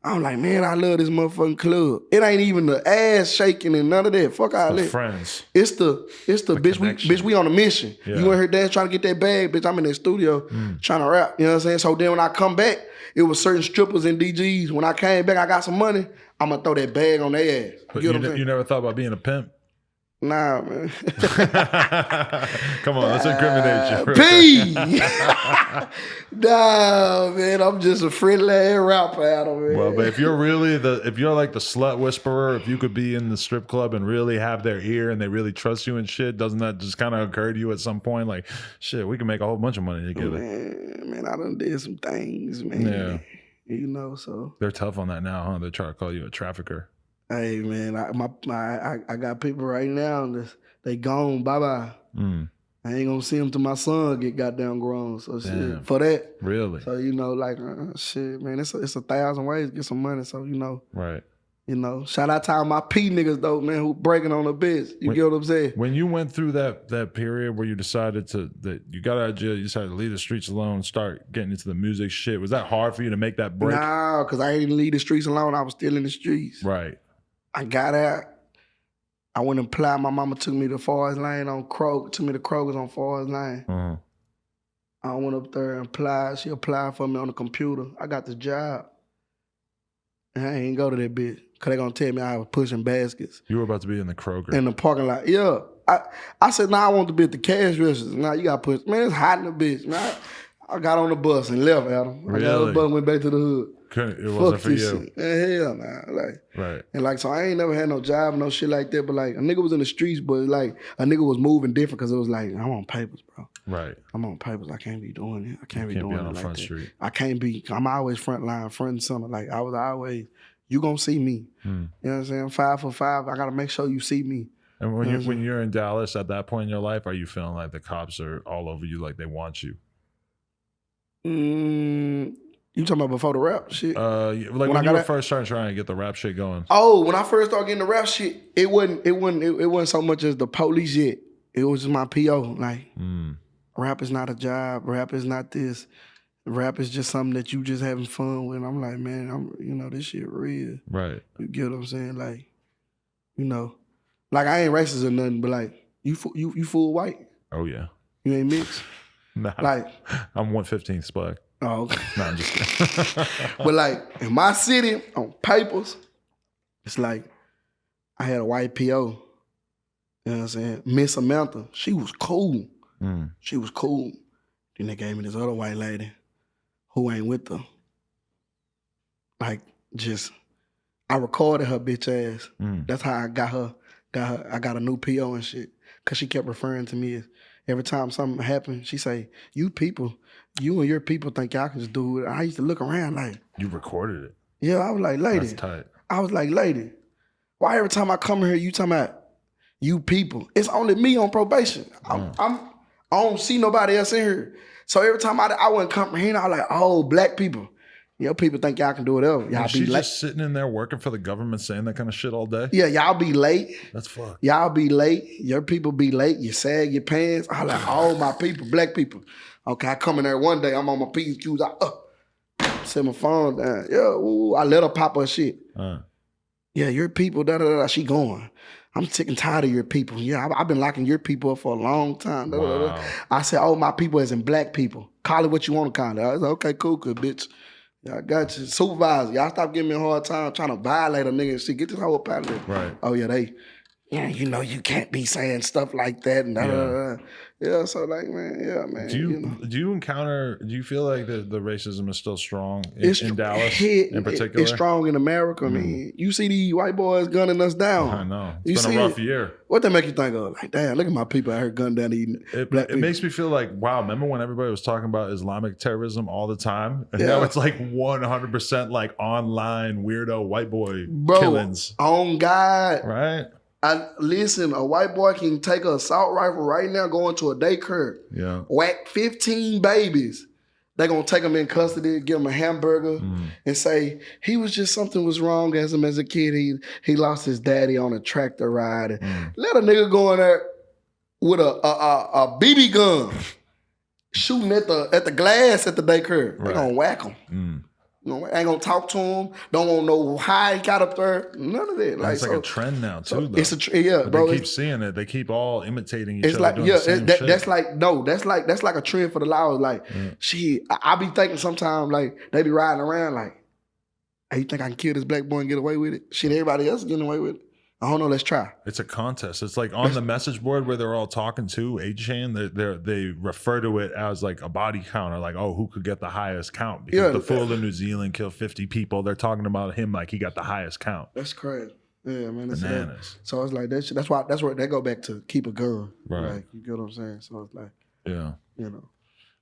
I'm like, man, I love this motherfucking club. It ain't even the ass shaking and none of that. Fuck all that. Friends. It's the bitch, we on a mission. Yeah. You in her dance trying to get that bag, bitch, I'm in that studio trying to rap. You know what I'm saying? So then when I come back, it was certain strippers and DGs. When I came back, I got some money, I'm gonna throw that bag on their ass. But you know what I'm saying? You never thought about being a pimp? Nah, man. Come on, let's incriminate you. P! Nah, man, I'm just a friendly ass rapper out of it. Well, but if you're like the slut whisperer, if you could be in the strip club and really have their ear and they really trust you and shit, doesn't that just kind of occur to you at some point? Like, shit, we can make a whole bunch of money together. Man, I done did some things, man. Yeah. You know, so. They're tough on that now, huh? They're trying to call you a trafficker. Hey, man, I got people right now, they gone, bye-bye. I ain't gonna see them till my son get goddamn grown. So shit, for that. Really? So, you know, like, shit, man, it's 1,000 ways to get some money. So, you know. Right. You know, shout out to all my P niggas, though, man, who breaking on the bitch. You get what I'm saying? When you went through that period where you decided that you got out of jail, you decided to leave the streets alone, start getting into the music shit, was that hard for you to make that break? Nah, because I didn't leave the streets alone. I was still in the streets. Right. I got out. I went and applied. My mama took me to Forest Lane on took me to Kroger's on Forest Lane. I went up there and applied. She applied for me on the computer. I got the job. And I ain't go to that bitch. Cause they gonna tell me I was pushing baskets You were about to be in the Kroger. in the parking lot. Yeah. I said, nah, I want to be at the cash registers. Nah, you got to push. Man, it's hot in the bitch. Man, I got on the bus and left, Adam. I got on the bus and went back to the hood. It wasn't for you. Shit. Man, hell nah. Like, right. And like, so I ain't never had no job, no shit like that. But like, a nigga was in the streets, but like, a nigga was moving different because it was like, I'm on papers, bro. Right. I'm on papers. I can't be doing it. I can't be doing it on like Front that. Street. I can't be. I'm always front line, front and center. Like, I was always, you gonna see me. You know what I'm saying? 5 for 5. I gotta make sure you see me. And when you're in Dallas at that point in your life, are you feeling like the cops are all over you, like they want you? You talking about before the rap shit? Like when you were first trying to get the rap shit going. Oh, when I first started getting the rap shit, it wasn't so much as the police yet. It was just my PO. Like, rap is not a job. Rap is not this. Rap is just something that you just having fun with. I'm like, man, this shit real. Right. You get what I'm saying? Like, like I ain't racist or nothing, but like you full white. Oh yeah. You ain't mixed. Nah. Like I'm 1/15 black. Oh, okay. No, I'm just kidding. But like in my city on papers, it's like I had a white PO. You know what I'm saying? Miss Samantha, she was cool. She was cool. Then they gave me this other white lady who ain't with her. Like I recorded her bitch ass. That's how I got her. I got a new PO and shit. Cause she kept referring to me as every time something happened, she say, you and your people think y'all can just do it. I used to look around like. You recorded it? Yeah, I was like, lady. That's tight. I was like, lady, why every time I come here, you talking about you people? It's only me on probation. I don't see nobody else in here. So every time I wouldn't comprehend, I was like, oh, black people. People think y'all can do whatever. Y'all be late. Just sitting in there working for the government saying that kind of shit all day? Yeah, y'all be late. That's fucked. Y'all be late. Your people be late. You sag your pants. I like all my people, black people. Okay, I come in there one day. I'm on my P's, Q's. I set my phone down. Yeah, ooh, I let her pop her shit. Yeah, your people, da-da-da-da. She going. I'm sick and tired of your people. Yeah, I've been locking your people up for a long time. Wow. I said, oh, my people as in black people. Call it what you want to call it. I was like, okay, cool, bitch. Yeah, I got you. Supervisor, y'all stop giving me a hard time trying to violate a nigga and shit. Get this whole up out of there. Right. Oh, yeah, you can't be saying stuff like that. And yeah, so like, man. Do you feel like the racism is still strong in Dallas in particular? It's strong in America, man. You see these white boys gunning us down. I know. It's been a rough year. What that make you think of? Like, damn, look at my people out here gunning down these black people. It makes me feel like, wow, remember when everybody was talking about Islamic terrorism all the time? And now it's like 100% like online weirdo white boy killings. On God. Right? Listen, a white boy can take an assault rifle right now, go into a daycare, whack 15 babies. They're going to take him in custody, give him a hamburger, and say, something was wrong as him as a kid. He lost his daddy on a tractor ride. Let a nigga go in there with a BB gun, shooting at the glass at the daycare. They're going to whack him. Ain't gonna talk to him. Don't want to know how he got up there. None of that. Like, it's like a trend now too. Though. It's a bro. They keep seeing it. They keep all imitating each other. It's like that's like a trend for the laws. Like I be thinking sometimes like they be riding around like, hey, you think I can kill this black boy and get away with it? Shit, everybody else is getting away with it. I don't know. Let's try. It's a contest. It's like on the message board where they're all talking to A-Chain. They refer to it as like a body count, or like, oh, who could get the highest count? Because the fool in New Zealand killed 50 people. They're talking about him like he got the highest count. That's crazy. Yeah, man. Bananas. So it's like that shit. That's where they go back to keep a gun. Right. Like, you get what I'm saying? So it's like,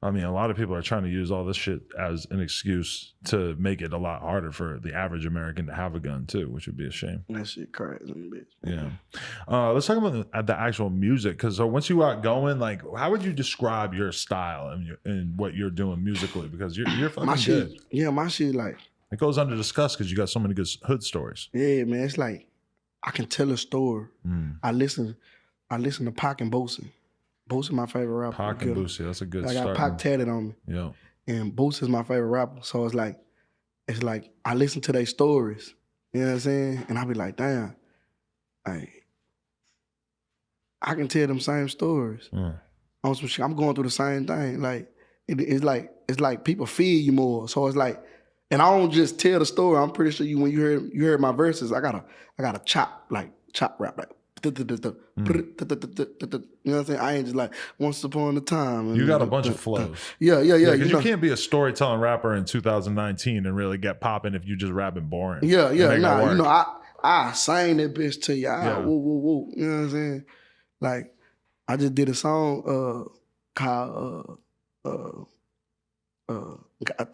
I mean, a lot of people are trying to use all this shit as an excuse to make it a lot harder for the average American to have a gun too, which would be a shame. That shit crazy, bitch. Yeah. Let's talk about the actual music, because so once you got going, like, how would you describe your style and what you're doing musically? Because you're fucking good. Yeah, my shit like it goes under discussed because you got so many good hood stories. Yeah, man. It's like I can tell a story. I listen to Pac and Boosie. Boosie my favorite rapper. Pac and Boosie, that's a good start. I got Pac tatted on me. Yeah. And Boosie is my favorite rapper. So it's like I listen to their stories. You know what I'm saying? And I be like, damn, I can tell them same stories. On some shit, I'm going through the same thing. Like it's like people feel you more. So it's like And I don't just tell the story. I'm pretty sure when you heard my verses, I got a chop rap like. You know what I'm saying? I ain't just like once upon a time. You got a bunch of flows. Yeah. Because you can't be a storytelling rapper in 2019 and really get popping if you just rapping boring. Yeah. Nah, I sang that bitch to you. Woo. You know what I'm saying? Like, I just did a song called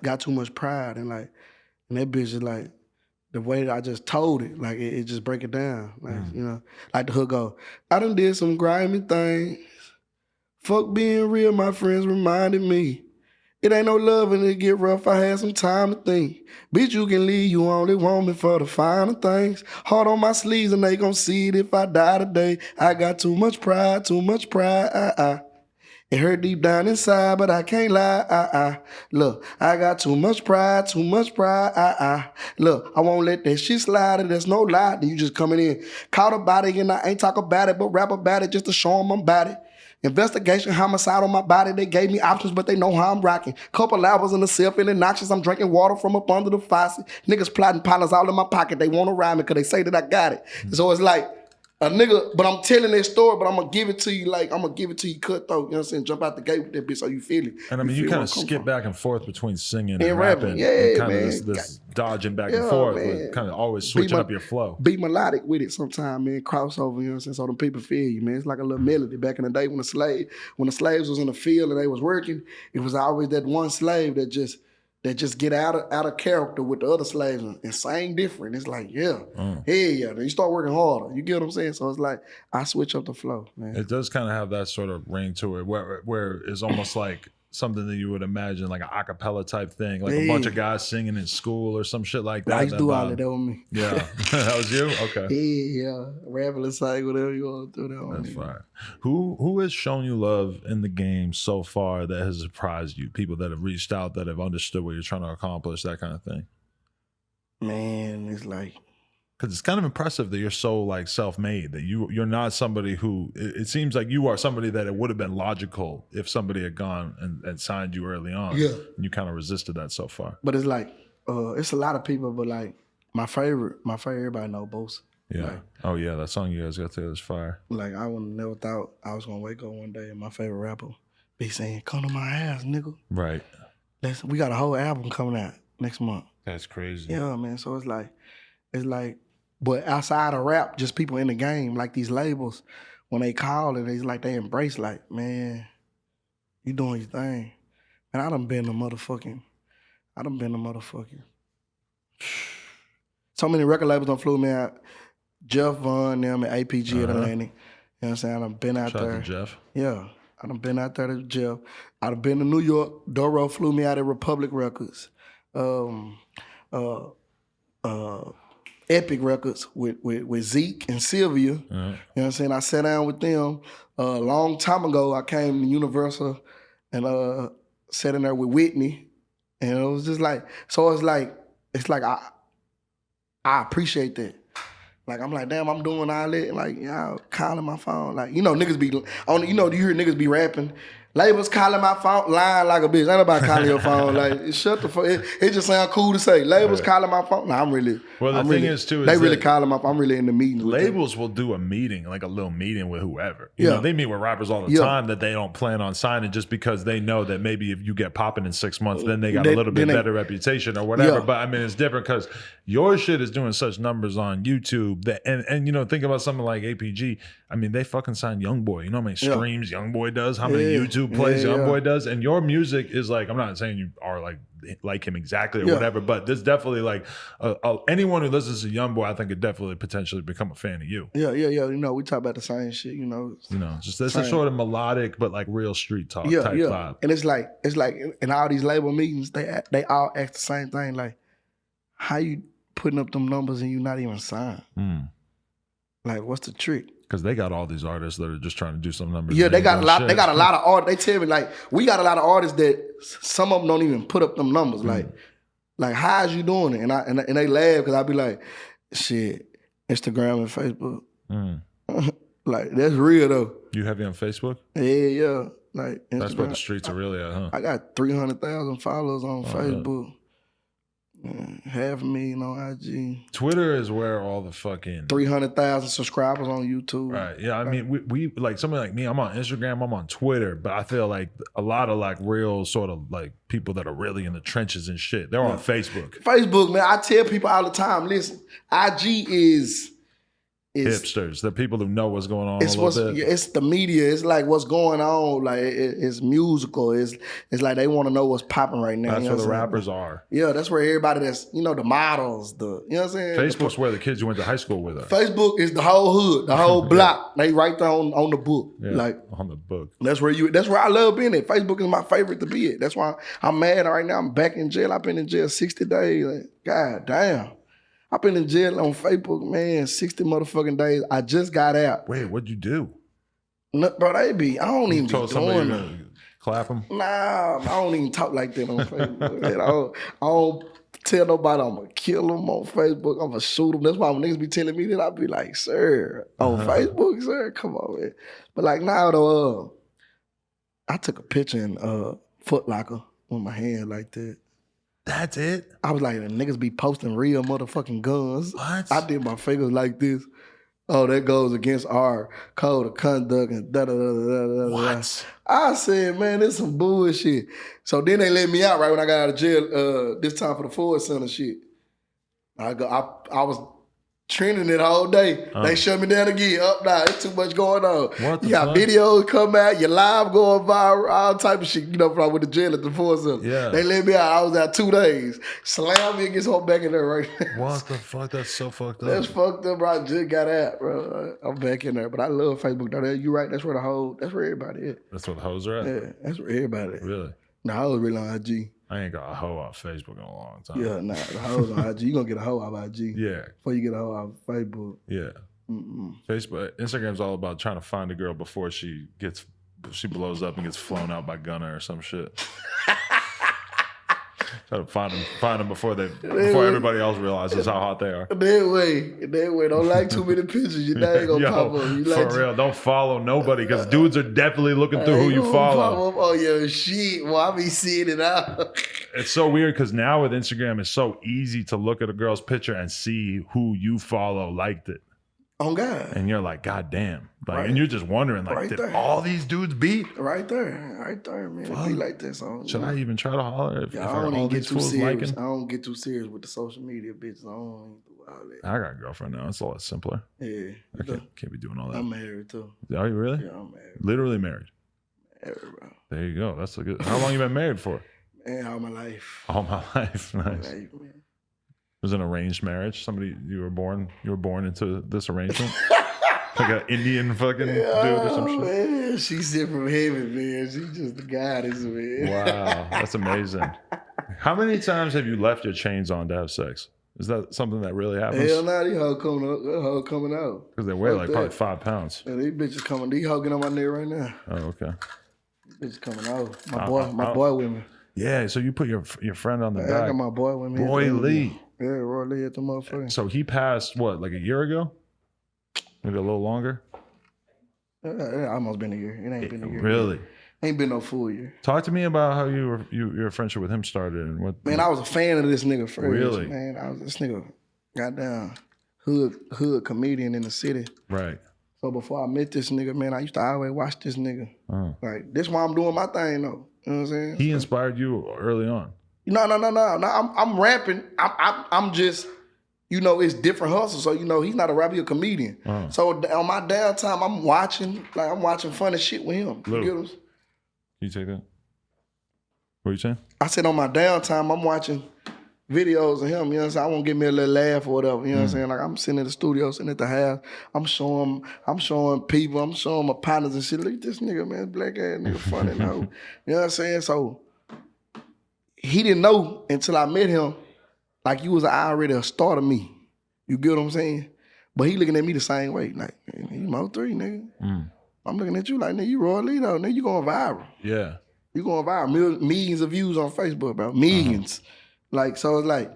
Got Too Much Pride, and that bitch is like the way that I just told it, like it just break it down. Like, you know, like the hook go, I done did some grimy things. Fuck being real, my friends reminded me. It ain't no love and it get rough, I had some time to think. Bitch, you can leave, you only want me for the finer things. Heart on my sleeves and they gon' see it if I die today. I got too much pride, It hurt deep down inside, but I can't lie. Look, I got too much pride. Look, I won't let that shit slide, and there's no lie. Then you just coming in, caught about it, and I ain't talk about it, but rap about it just to show them I'm about it. Investigation, homicide on my body. They gave me options, but they know how I'm rocking. Couple hours in the cell, feeling noxious. I'm drinking water from up under the faucet. Niggas plotting pilots all in my pocket. They want to rhyme it because they say that I got it. So it's like, a nigga, but I'm telling that story, but I'm gonna give it to you cutthroat, you know what I'm saying? Jump out the gate with that bitch so you feel it. And I mean, you kind of skip back and forth between singing and rapping. Yeah, and kind man. of this dodging back and forth, kind of always switching up your flow. Be melodic with it sometime, man. Crossover, you know what I'm saying? So them people feel you, man. It's like a little melody. Back in the day when the slaves was in the field and they was working, it was always that one slave that just get out of character with the other slaves and sing different. It's like, then you start working harder. You get what I'm saying? So it's like, I switch up the flow, man. It does kind of have that sort of ring to it where it's almost like something that you would imagine like an a cappella type thing, like a bunch of guys singing in school or some shit like that. I used to do all of that with me. Yeah. That was you? Okay. Yeah. Rapping and sing, whatever you want to do that with me. That's fine. Who has shown you love in the game so far that has surprised you? People that have reached out, that have understood what you're trying to accomplish, that kind of thing. Man, it's like, because it's kind of impressive that you're so like self-made, that you're not somebody who, it seems like you are somebody that it would have been logical if somebody had gone and signed you early on. Yeah. And you kind of resisted that so far. But it's like, it's a lot of people, but like my favorite, everybody know Bosa. Yeah. Like, oh yeah, that song you guys got together is fire. Like, I would never thought I was gonna wake up one day and my favorite rapper be saying, "Come to my house, nigga." Right. We got a whole album coming out next month. That's crazy. Yeah, man. So it's like, but outside of rap, just people in the game, like these labels, when they call it, it's like they embrace, like, man, you doing your thing. And I done been a motherfucking. So many record labels done flew me out. Jeff Vaughn, them at APG at Atlantic. You know what I'm saying? I done been out Shout there. out to Jeff. Yeah. I done been out there to Jeff. I done been to New York. Doro flew me out at Republic Records. Epic Records with Zeke and Sylvia. You know what I'm saying? I sat down with them a long time ago. I came to Universal and sat in there with Whitney. And it was just like, so it's like I appreciate that. Like, I'm like, damn, I'm doing all that. Like, y'all calling my phone. Like, you know, niggas be, you know, you hear niggas be rapping. Labels calling my phone, lying like a bitch. Ain't nobody calling your phone. Like, shut the fuck. It just sound cool to say. Labels calling my phone. Nah, I'm really. Well, the thing is, too, is they really calling my phone. I'm really in the meetings with labels will do a meeting, like a little meeting with whoever. You know, they meet with rappers all the time that they don't plan on signing just because they know that maybe if you get popping in 6 months, then they got a little bit better reputation or whatever. But I mean, it's different because your shit is doing such numbers on YouTube that, and you know, think about something like APG. I mean, they fucking signed YoungBoy. You know how many streams YoungBoy does? How many YouTube plays YoungBoy does? And your music is like, I'm not saying you are like him exactly or whatever, but there's definitely like anyone who listens to YoungBoy, I think could definitely potentially become a fan of you. Yeah. You know, we talk about the same shit. You know, just this is sort of melodic, but like real street talk type vibe. And it's like in all these label meetings, they all ask the same thing. Like, how you putting up them numbers and you not even signed? Like, what's the trick? Because they got all these artists that are just trying to do some numbers. Yeah, they got a lot. Shit. They got a lot of art. They tell me like we got a lot of artists that some of them don't even put up them numbers. Like how's you doing it? And they laugh because I be like, shit, Instagram and Facebook. Like that's real though. You heavy on Facebook? Yeah. Like Instagram. That's where the streets are really at, huh? I got 300,000 followers on Facebook. 500,000 on IG. Twitter is where all the fucking 300,000 subscribers on YouTube. right. Yeah, I mean, we like somebody like me. I'm on Instagram. I'm on Twitter, but I feel like a lot of like real sort of like people that are really in the trenches and shit. They're on Facebook. Facebook, man. I tell people all the time. Listen, IG is hipsters, the people who know what's going on a little bit. It's the media. It's like what's going on. Like it's musical. It's like they want to know what's popping right now. That's where the rappers are. Yeah, that's where everybody that's, the models, you know what I'm saying? Facebook's where the kids you went to high school with are. Facebook is the whole hood, the whole block. They right there on the book. Yeah, like on the book. That's where I love being at. Facebook is my favorite to be at. That's why I'm mad right now. I'm back in jail. I've been in jail 60 days. Like, God damn. I've been in jail on Facebook, man, 60 motherfucking days. I just got out. Wait, what'd you do? No, bro, I don't even be doing that. Clap them? Nah, I don't even talk like that on Facebook. Man. I don't tell nobody I'm going to kill them on Facebook. I'm going to shoot them. That's why when niggas be telling me that, I be like, sir, on Facebook, sir? Come on, man. But like now, though, I took a picture in Foot Locker with my hand like that. That's it? I was like, the niggas be posting real motherfucking guns. What? I did my fingers like this. Oh, that goes against our code of conduct and da-da-da-da-da-da. What? I said, man, this some bullshit. So then they let me out right when I got out of jail this time for the Ford Center shit. I was trending it all day. They shut me down again. Up now, it's too much going on. What the you got fuck? videos come out, your live going viral, all type of shit, from I went to jail at the Ford Center. Yeah. They let me out. I was out 2 days. Slam me and get some back in there right now. What the fuck? That's so fucked up. That's fucked up, bro. I just got out, bro. I'm back in there. But I love Facebook. Though. You right. That's where everybody is. That's where the hoes are at? Yeah, that's where everybody is. Really? The hoes really on IG. I ain't got a hoe off Facebook in a long time. Yeah, nah. The hoes on IG. You gonna get a hoe off IG. Yeah. Before you get a hoe off Facebook. Yeah. Facebook, Instagram's all about trying to find a girl before she blows up and gets flown out by Gunna or some shit. Try to find them before everybody else realizes how hot they are. That way. Don't like too many pictures. Your name gonna pop up. You like for real, don't follow nobody because dudes are definitely looking through who you follow. Oh yeah, shit. Well, I be seeing it out. It's so weird because now with Instagram, it's so easy to look at a girl's picture and see who you follow liked it. Oh God. And you're like, God damn. Like, right. And you're just wondering, like, right did there. all these dudes beat? Right there, man. It be like that. So, should I even try to holler if I don't all get these too fools serious. liking? I don't get too serious with the social media bitches. I don't do all that. I got a girlfriend now. It's a lot simpler. Yeah. I can't be doing all that. I'm married too. Are you really? Yeah, I'm married. Literally married. Married, bro. There you go. That's a good. How long you been married for? Man, all my life. All my life. Nice. All my life, man. It was an arranged marriage. You were born into this arrangement. Like an Indian fucking dude or some shit. Man, she's sent from heaven, man. She's just the goddess, man. Wow, that's amazing. How many times have you left your chains on to have sex? Is that something that really happens? Hell no, these hoes coming out. Because they weigh like probably 5 pounds. Yeah, these bitches coming. These hoes getting on my neck right now. Oh, okay. These bitches coming out. My boy with me. Yeah, so you put your friend on the back. I got my boy with me. Roy Lee. Yeah, Roy Lee at the motherfucker. So he passed, what, like a year ago? Maybe a little longer? It almost been a year. It ain't been a year. Really? Ain't been no full year. Talk to me about how your friendship with him started and what. Man, I was a fan of this nigga first. Really? Man, this nigga goddamn hood comedian in the city. Right. So before I met this nigga, man, I used to always watch this nigga. Like, this why I'm doing my thing though. You know what I'm saying? He inspired you early on. No. I'm rapping. I'm just, it's different hustles. So, he's not a rapper, he's a comedian. So on my downtime, I'm watching funny shit with him. You get him? Can you take that? What are you saying? I said on my downtime, I'm watching videos of him, you know what I'm saying? I want to get me a little laugh or whatever, you know what I'm saying? Like, I'm sitting in the studio, sitting at the house, I'm showing people, I'm showing my partners and shit. Look at this nigga, man, black ass nigga, funny now. You know what I'm saying? So he didn't know until I met him, like you was already a star to me. You get what I'm saying? But he looking at me the same way, like, you Mo3, nigga. I'm looking at you like, nigga, you Roy Lee though, nigga, you going viral. Yeah. You going viral. Millions of views on Facebook, bro. Millions. Like, so it's like,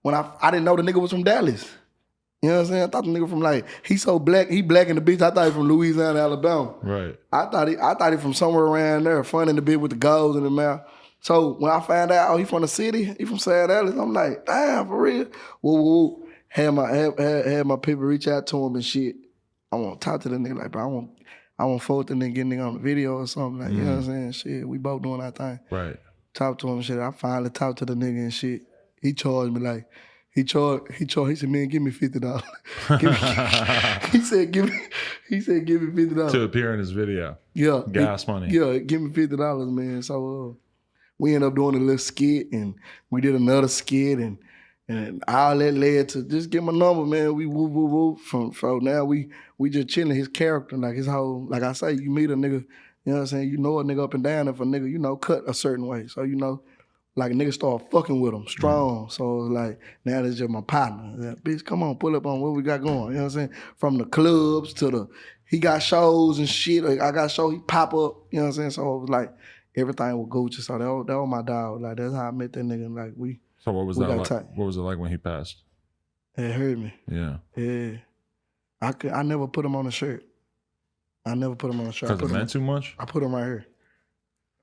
when I didn't know the nigga was from Dallas. You know what I'm saying? I thought the nigga from like, he so black, he black in the bitch. I thought he from Louisiana, Alabama. Right. I thought he from somewhere around there, fun in the bitch with the goals in the mouth. So when I found out, oh, he from the city, he from Sad Alice, I'm like, damn, for real. Whoa. Had my people reach out to him and shit. I want to talk to the nigga, like, bro, I want forward the nigga, get nigga on the video or something, like, you know what I'm saying? Shit, we both doing our thing. Right. Talk to him and shit. I finally talked to the nigga and shit. He charged me like, he said, man, give me $50. He said, give me $50. To appear in his video. Yeah. Gas money. Yeah, give me $50, man. So we ended up doing a little skit and we did another skit and all that led to just get my number, man. We woo. From now we just chilling his character, like his whole, like I say, you meet a nigga, you know what I'm saying? You know a nigga up and down if a nigga, you know, cut a certain way. So, you know, like a nigga start fucking with him strong. So it's like, now that's just my partner. Like, bitch, come on, pull up on what we got going. You know what I'm saying? From the clubs to he got shows and shit. Like, I got shows, he pop up. You know what I'm saying? So it was like, everything was Gucci. So that was my dog. Like, that's how I met that nigga. Like, So what was that like? Tight. What was it like when he passed? It hurt me. Yeah. Yeah. I never put him on a shirt. I never put him on a shirt. Because it meant too much? I put him right here.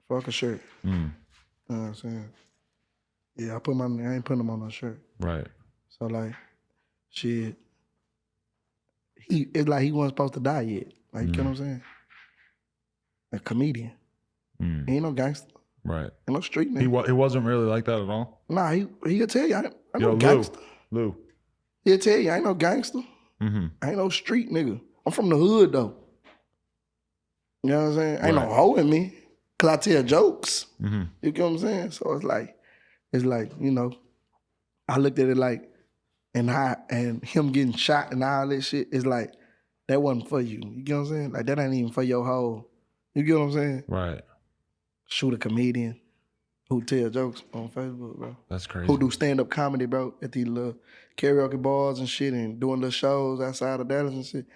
Fuck a shirt. Mm. You know what I'm saying? Yeah, I ain't putting him on no shirt. Right. So like, shit. It's like he wasn't supposed to die yet. Like, you know what I'm saying? A comedian. He ain't no gangster. Right. Ain't no street nigga. He wasn't really like that at all? Nah, he'll tell you, I ain't no Lou, gangster. Lou. He'll tell you, I ain't no gangster. Mm-hmm. I ain't no street nigga. I'm from the hood, though. You know what I'm saying? Ain't no hoe in me. Cause I tell jokes. Mm-hmm. You get what I'm saying? So it's like, you know, I looked at it like, and him getting shot and all that shit, it's like, that wasn't for you. You get what I'm saying? Like, that ain't even for your hoe. You get what I'm saying? Right. Shoot a comedian who tell jokes on Facebook, bro. That's crazy. Who do stand-up comedy, bro, at these little karaoke bars and shit and doing little shows outside of Dallas and shit.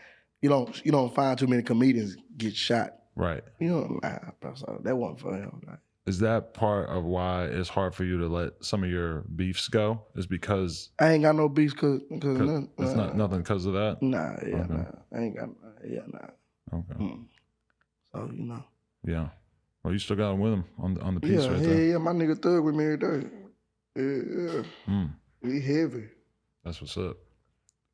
You don't find too many comedians get shot. Right. You know, bro, so that wasn't for him. Like, is that part of why it's hard for you to let some of your beefs go? Is because I ain't got no beefs because it's not nothing because of that? Nah, I ain't got nah. Okay. So, you know. Yeah. Well, you still got him with him on the piece right there. Yeah, my nigga Thug with me every day. Yeah. We heavy. That's what's up.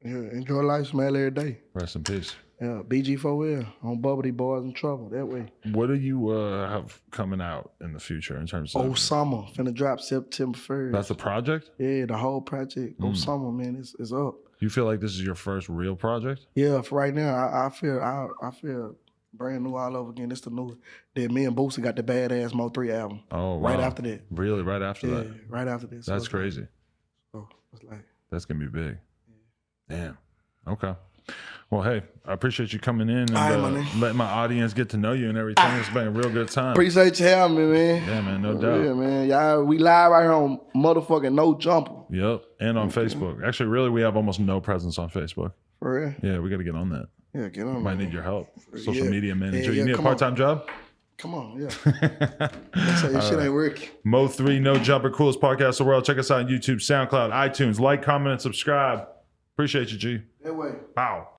Yeah, enjoy life, smile every day. Rest in peace. Yeah, BG4L on Bubbly Boys in Trouble, that way. What do you have coming out in the future in terms of... Summer, finna drop September 1st. That's the project? Yeah, the whole project. Summer, man, it's up. You feel like this is your first real project? Yeah, for right now, I feel brand new all over again. It's the new. Then me and Boosie got the badass Mo3 album. Oh, wow. Right after that. Really? Right after that? Yeah, right after that. That's crazy. So it's like... That's going to be big. Yeah. Damn. Okay. Well, hey, I appreciate you coming in and letting my audience get to know you and everything. It's been a real good time. Appreciate you having me, man. Yeah, man, no doubt. Yeah, man. Y'all, we live right here on motherfucking No Jumper. Yep, and on Facebook. Actually, really, we have almost no presence on Facebook. For real? Yeah, we got to get on that. Yeah, get on. Might need your help. Social media manager. Yeah, you need a part-time job? Come on, yeah. That's how your shit ain't working. Mo3, No Jumper, coolest podcast in the world. Check us out on YouTube, SoundCloud, iTunes. Like, comment, and subscribe. Appreciate you, G. That way. Wow.